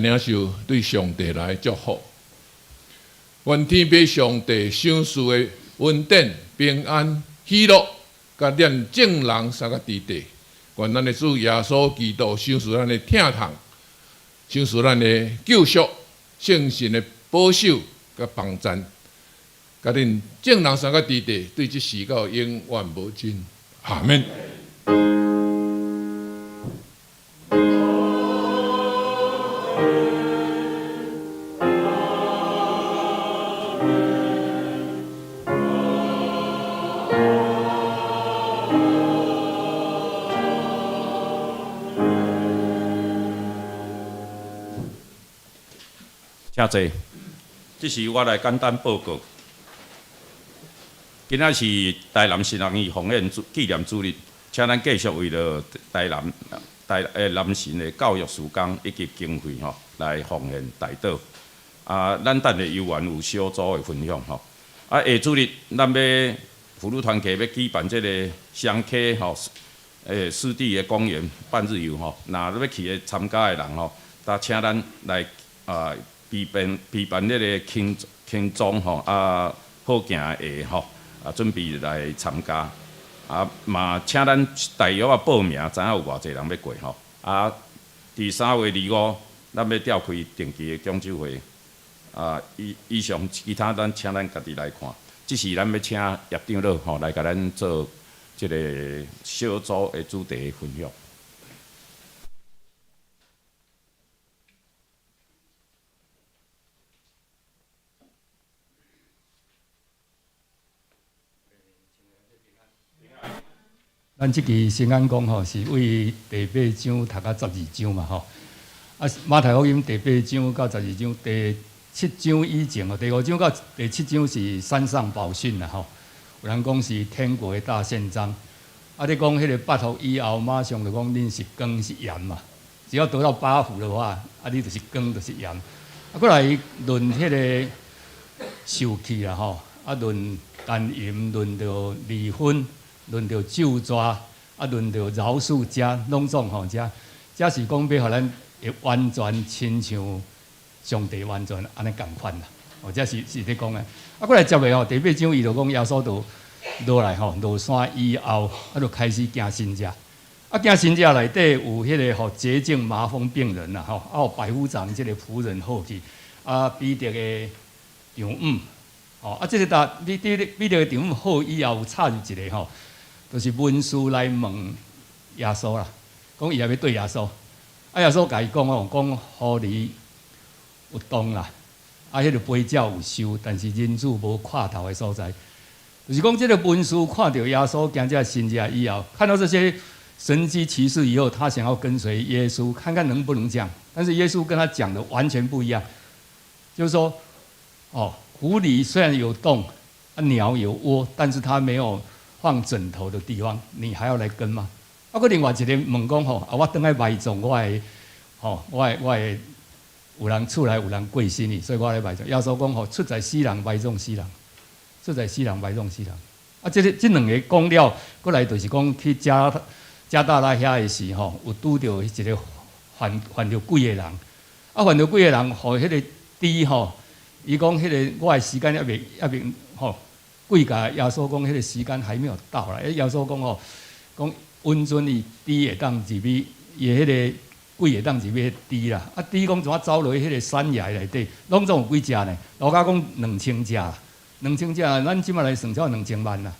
领受对上帝来祝福，愿天父上帝赏赐的稳定、平安、喜乐，甲念正人三个伫地。愿咱的主耶稣基督赏赐咱的疼痛，赏赐咱的救赎，圣神的保守甲帮赞，甲恁正人三个伫地，对这世界永远无尽。阿门。请坐，这是我来简单报告。今仔是台南新人义奉献纪念主日，请咱继续为了台男神的教育时间以及经费吼，来奉献大岛。咱等下游玩有小组的分享吼。下主日咱要妇女团体要举办这个双溪吼，湿地的公园半日游吼，若要去的参加的人吼，请咱来备办这个轻装吼好行的吼，准备来参加。嘛，请咱大约报名，知影有偌济人要过吼。第3月25，咱要召开定期的讲酒会。以上其他咱请咱家己来看。即是咱要请叶长老吼来甲咱做即个小组的主题分享。咱即期新安宫吼是为第8章读到12章嘛吼。马太福音第8章到12章，第7章以前哦，第5章到第7章是山上宝训啦吼。有人讲是天国的大宪章。你讲迄个8福以后，马上就讲恁是光是盐嘛。只要得到8福的话，你就是光就是盐。过来论迄个受气啦吼，论奸淫，论到离婚。论到救抓，论到饶恕遮，拢总吼遮是讲要互咱会完全亲像上帝完全安尼共款啦。这是咧讲的。过来接下吼，第8章伊就讲耶稣就落来吼，落山以后，就开始行神迹。行神迹内底有迄个洁净麻风病人啦吼，有百夫长即个仆人好去，彼得的丈夫，即个彼得的丈夫好以后有插入一个吼。就是文士来问耶稣啦，讲伊也要对耶稣，耶稣甲伊讲吼，讲互你有动啦，迄个杯照有收，但是人子无看头的所在，就是讲这个文士看到耶稣行这神迹以后，看到这些神迹奇事以后，他想要跟随耶稣，看看能不能这样，但是耶稣跟他讲的完全不一样，就是说，狐狸虽然有洞，鸟有窝，但是它没有放枕头的地方，你还要来跟吗？搁另外一个问讲吼，我倒来埋葬我的有人厝内有人过身去，所以我来埋葬。耶稣讲吼，出在死人埋葬死人，出在死人埋葬死人。这两个讲了，过来就是讲去加大拉遐的时吼，有拄着一个犯着鬼的人，犯着鬼的人，互迄个猪吼，伊讲迄个我的时间还未吼。鬼甲耶稣讲，迄个时间还没有到啦。耶稣讲吼，讲温存伊猪会当入去，伊迄个鬼会当入去猪啦。猪讲怎啊走落去迄个山崖内底，拢总有几只呢？老家讲2000只，2000只，咱即摆来算才2000万啦。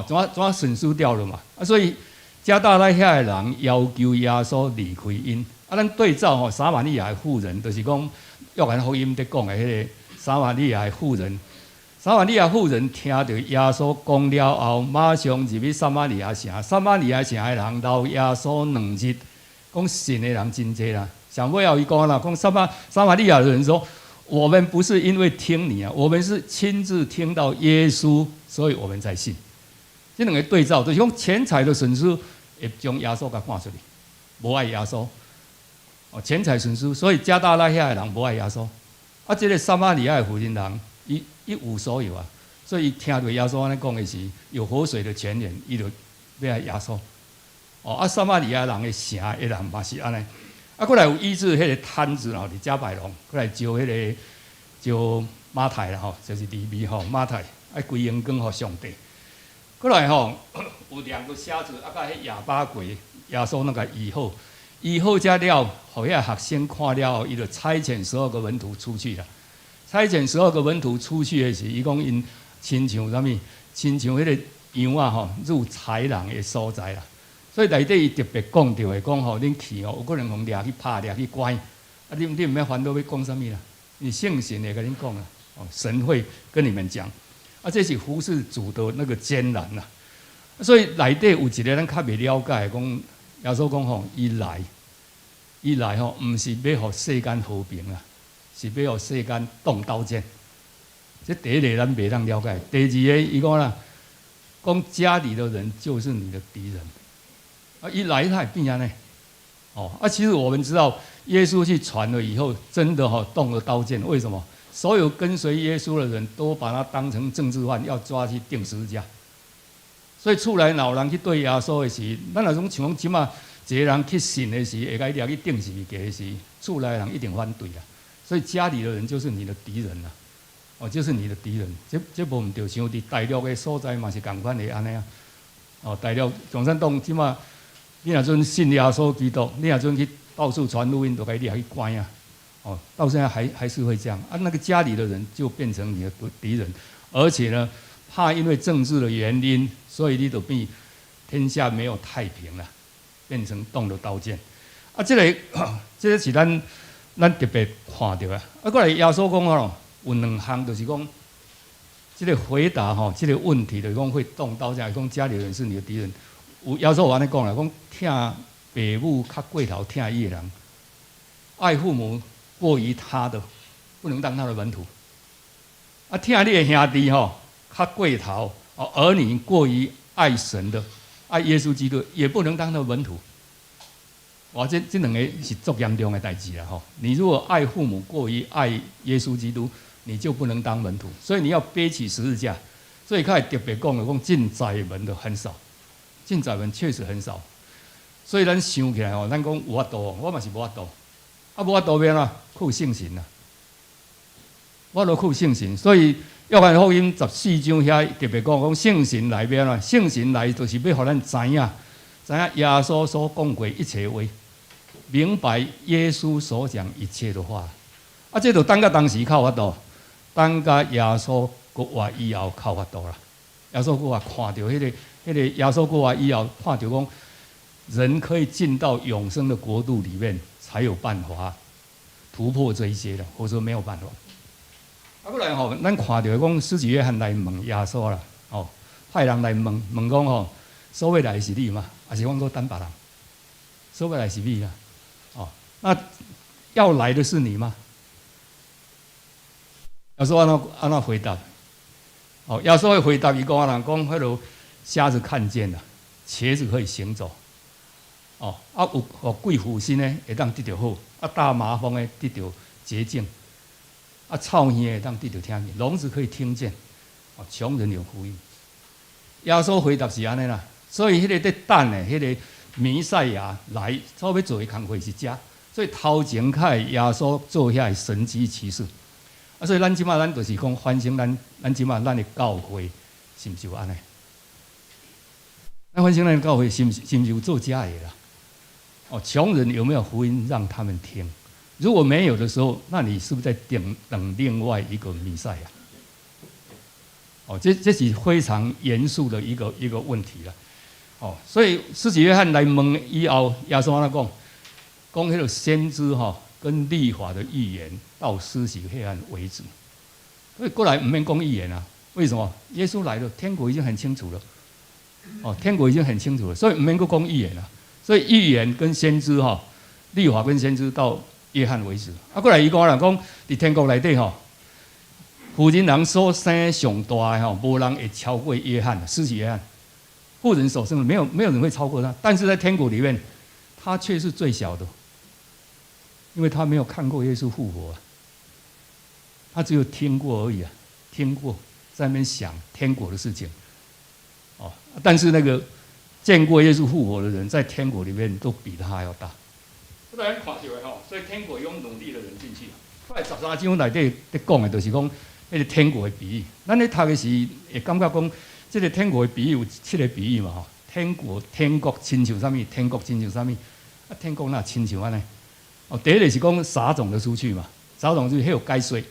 怎啊损失掉了嘛？所以加大拉遐的人要求耶稣离开因。咱对照吼，撒玛利亚的妇人，就是讲约翰福音在讲的迄个撒玛利亚的妇人。撒玛利亚妇人听到耶稣讲了后，马上入去撒玛利亚城。撒玛利亚城的人留耶稣2日，讲信的人真多啦。上尾后伊讲啦，讲撒玛利亚的人说：“我们不是因为听你啊，我们是亲自听到耶稣，所以我们才信。”这两个对照，就是讲钱财的损失会将耶稣给看出去，无爱耶稣。钱财损失，所以加大拉遐的人无爱耶稣。这个撒玛利亚的妇人人，一无所有啊，所以伊听到耶稣安尼讲的是有活水的泉源，伊就要爱耶稣。撒玛利亚人的城的人嘛是安尼。过来有医治迄个瘫子吼，伫加百隆，过来招迄个招马太啦吼，就是利未吼马太，爱归荣光互上帝。过来吼有2个瞎子，甲迄哑巴鬼，耶稣那个医好，医好才了，互遐学生看了后，伊就差遣12个门徒出去了。差遣12个门徒出去的时，伊讲因亲像啥物？亲像迄个羊啊吼，入豺狼的所在啦。所以内底伊特别讲到的，讲吼恁去吼，有可能互掠去拍、掠去关。你唔要烦恼要讲啥物啦？你信神会跟恁讲啦，神会跟你们讲。这是服侍主的那个艰难啦。所以内底有一个咱较未了解，讲耶稣讲吼，伊来吼，唔是要互世间和平啦。是要互世间动刀剑，这第一个咱袂当了解。第二个，伊讲啦，讲家里的人就是你的敌人，啊，一来他也变安呢。其实我们知道，耶稣去传了以后，真的动了刀剑。为什么？所有跟随耶稣的人都把他当成政治犯，要抓去钉十字架。所以厝内老人去对耶稣的时，咱若种像即马一个人去信的时，会甲伊抓去钉十字架的时，厝内人一定反对啦。所以家里的人就是你的敌人啦，就是你的敌人。这无毋对，像伫大陆的所在嘛是共款的安尼啊。大陆共产党即马，你若阵信耶稣基督，你若阵去到处传福音，就甲伊抓去关啊。到现在还是会这样啊。那个家里的人就变成你的敌人，而且呢，怕因为政治的原因，所以你就变天下没有太平了，变成动了刀剑。这个是咱特别看到啊。过来耶稣讲有两项，就是讲，这个回答这个问题就是讲会动刀剑，讲家里人是你的敌人。耶稣有安尼讲啦，讲疼父母较过头疼伊的人，爱父母过于他的，不能当他的门徒。疼你的兄弟较过头，儿女过于爱神的，爱耶稣基督，也不能当他的门徒。这两个是足严重的代志啦！你如果爱父母过于爱耶稣基督，你就不能当门徒。所以你要背起十字架。所以他特别讲了，讲进窄门的很少，进窄门确实很少。所以咱想起来咱讲有法度，我嘛是无法度。无法度要哪？靠圣神啦！我都靠圣神。所以约翰福音14章遐特别讲圣神来要哪？圣神来就是要互咱知影耶稣所讲过一切话。明白耶稣所讲一切的话，这就等到当时靠法度，等到耶稣过活以后靠法度啦。耶稣过活看到迄个耶稣过活以后，看到讲人可以进到永生的国度里面，才有办法突破这一些的，或者说没有办法。过来咱看到讲施洗约翰来问耶稣啦，派人来问讲所要来是你嘛，还是讲搁等别人？所要来是你啦。那要来的是你吗？耶稣按怎回答？耶稣会回答伊讲人讲，迄落瞎子看见了，瘸子可以行走。有贵妇心呢会当得到好，大麻风呢得到洁净，臭耳会当得到听见，聋子可以听见，穷人有福音。耶稣回答是安尼啦，所以迄个在等的，迄个弥赛亚来，所要做的工作是这。所以头前开耶稣做遐神迹奇事，所以咱即马咱就是讲反省咱即马咱的教会是毋是有安尼？咱反省咱的教会是毋是有做假的啦？穷人有没有福音让他们听？如果没有的时候，那你是不是在等另外一个弥赛亚？这是非常严肃的一个问题了。所以施洗约翰来问以后，耶稣安怎讲？讲迄个先知跟律法的预言到施洗约翰为止，所以过来唔免讲预言啊？为什么？耶稣来了，天国已经很清楚了。天国已经很清楚了，所以唔免个讲预言啊。所以预言跟先知律法跟先知到约翰为止。过来伊讲人讲，伫天国内底妇人人所生上大的无人会超过约翰，施洗约翰。妇人所生的没有人会超过他，但是在天国里面，他却是最小的。因为他没有看过耶稣复活，他只有听过而已听过在那边想天国的事情，但是那个见过耶稣复活的人，在天国里面都比他还要大。不然看到的所以天国用努力的人进去。后来13章内底在讲的，就是讲那个天国的比喻。咱咧读的时会感觉讲，这个天国的比喻有7个比喻嘛天国亲像啥物？天国亲像啥物？天国那亲像安尼？第一个是讲撒种的出去嘛，撒种出去还有该水，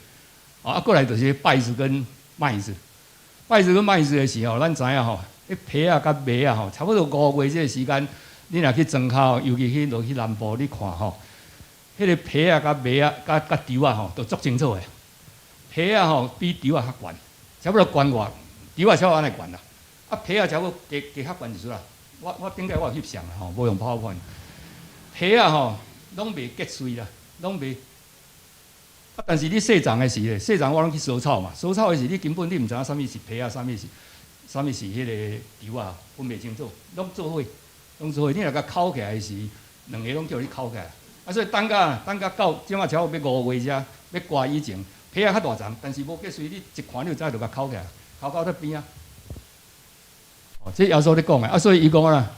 过来就是稗子跟麦子，稗子跟麦子的时候，咱知影迄皮啊甲麦啊差不多5月这个时间，你若去庄口，尤其落去南部，你看迄个皮啊甲麦啊甲稻啊都足清楚的，皮啊比稻啊较悬，差不多悬外，稻啊超安尼悬啦，皮啊差不多加较悬就是啦。我顶个我有翕相啦无用PowerPoint，皮啊拢袂结穗啦，拢袂。但是你细长的时咧，细长我拢去收草嘛，收草的时你根本你毋知影啥物是皮啊，啥物是迄个稻啊，分袂清楚，拢做伙，当作伙你若甲扣起来时，两个拢叫你扣起来。啊，所以等甲到即马超要5月遮要挂以前，皮啊较大丛，但是无结穗，你一看你就知就甲扣起来，扣到咧边啊。哦，这耶稣咧讲诶，啊，所以伊讲啦，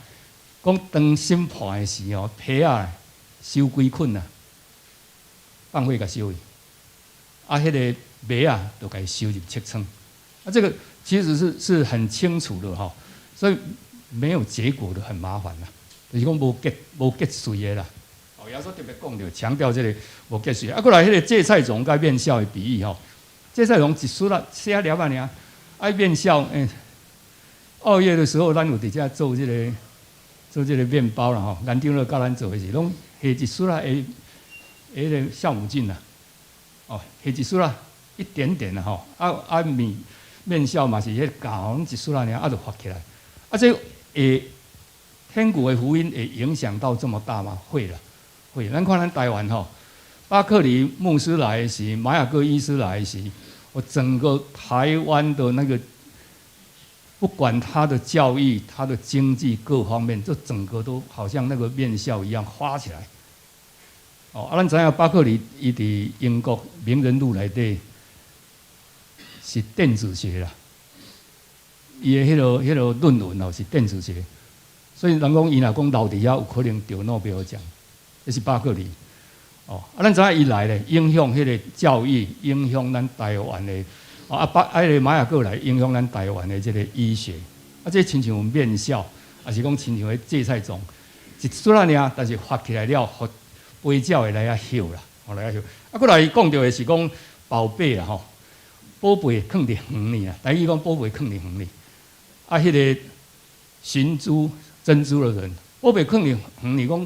讲当审判诶时哦，皮啊收归捆啊，放火甲烧去，啊，迄个麦啊就甲伊收入尺仓。啊，这个其实是很清楚的哈，所以没有结果的很麻烦啦，就是讲无结穗的啦。哦，耶稣特别讲着强调这个无结穗。啊，过来迄个芥菜种甲面笑的比喻吼，芥菜种一束啦，写了啊尔，啊面笑2月的时候，咱有伫遮做这个面包啦吼，兰丁乐教咱做的是拢下一束啦，迄个酵母菌啦，哦，下一束啦，一点点啦吼，面笑嘛是迄搞一束啦尔，啊就发起来，啊这天国的福音会影响到这么大吗？会了，会。咱看咱台湾吼，巴克里牧师来的时，马雅各医师来的时，我整个台湾的那个，不管他的教育、他的经济各方面，这整个都好像那个面笑一样发起来。哦，咱知影巴克里伊伫英国名人录内底。是电子学啦，伊的迄个论文哦是电子学，所以人讲伊若讲留伫遐有可能得诺贝尔奖，这是巴克利。哦，啊，咱知影伊来咧，影响迄个教育，影响咱台湾的迄个马雅各来影响咱台湾的这个医学，啊，这亲像面笑，也是讲亲像迄芥菜种，一撮啊尔，但是发起来了，互飞鸟会来遐休啦，来遐休。啊，过来讲到的是讲宝贝啦吼。宝贝放伫园里啊，台语讲宝贝放伫园里。啊，迄个寻珠珍珠的人，宝贝放伫园里，讲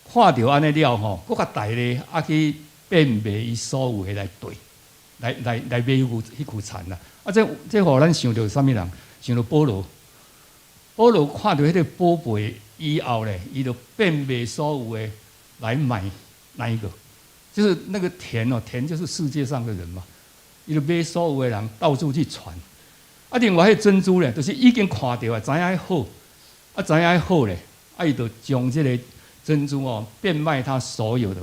看到安尼了吼，搁较大咧，啊去变卖伊所有的来对，来买迄句田啦。啊，这互咱想到啥物人？想到保罗。保罗看到迄个宝贝以后咧，伊就变卖所有的来买那一个？就是那个田哦，田就是世界上的人嘛。伊就买所有的人到处去传，啊，另外迄珍珠咧，就是已经看到啊，知影迄好，啊，知影迄好咧，啊，伊就将这个珍珠哦变卖他所有的。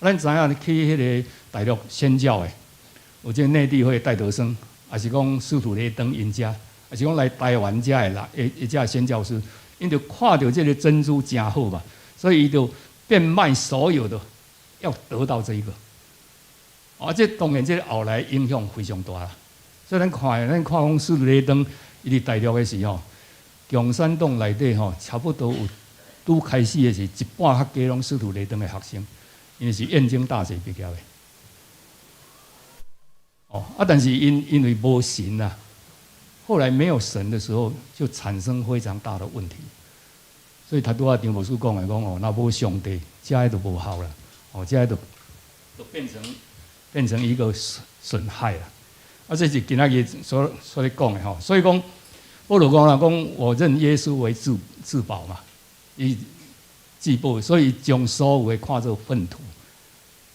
咱知影去迄个大陆宣教诶，有这个内地会戴德生，也是讲司徒雷登因家，也是讲来台湾遮诶啦，一遮宣教师，因就看到这个珍珠真好嘛，所以伊就变卖所有的，要得到这一个。啊，这当然，这后来影响非常大啦。所以咱看讲司徒雷登伊伫大陆的时候，共产党内底吼，差不多有拄开始的是一半较加拢司徒雷登的学生，因为是燕京大学毕业的。哦，啊，但是因为无神呐，后来没有神的时候，就产生非常大的问题。所以他拄啊张牧师讲的讲哦，那无上帝，遮就无效啦。哦，遮就变成一个损害了，啊，这是今仔日所咧讲的吼。所以讲，保罗讲啦，讲我认耶稣为至宝嘛，伊至宝，所以将所有的看作粪土，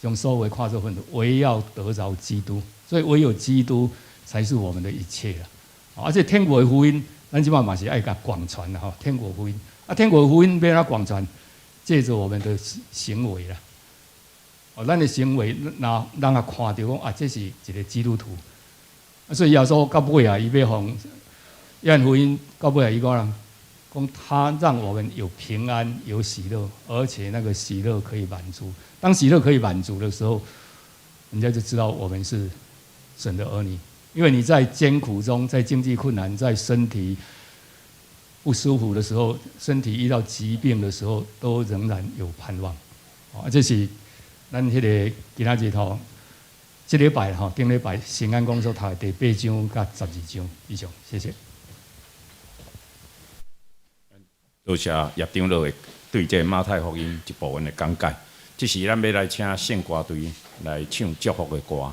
将所有的看作粪土，唯要得着基督，所以唯有基督才是我们的一切了。而且天国的福音，咱即摆嘛是爱甲广传的吼，天国福音啊，天国福音要哪广传？借着我们的行为啦。哦，咱的行为，让人看到讲啊，这是一个基督徒。所以耶稣到尾啊，伊要互约翰福音到尾啊，伊讲他让我们有平安、有喜乐，而且那个喜乐可以满足。当喜乐可以满足的时候，人家就知道我们是神的儿女。因为你在艰苦中，在经济困难，在身体不舒服的时候，身体遇到疾病的时候，都仍然有盼望。哦，这是。咱迄个今仔日吼，这礼拜吼，顶礼拜新安公所读的第8章甲12章以上，谢谢。多谢叶长老的对这马太福音一部分的讲解。这时咱要来请圣歌队来唱祝福的歌。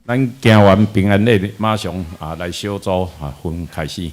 咱行完平安礼，马上来小组分开始。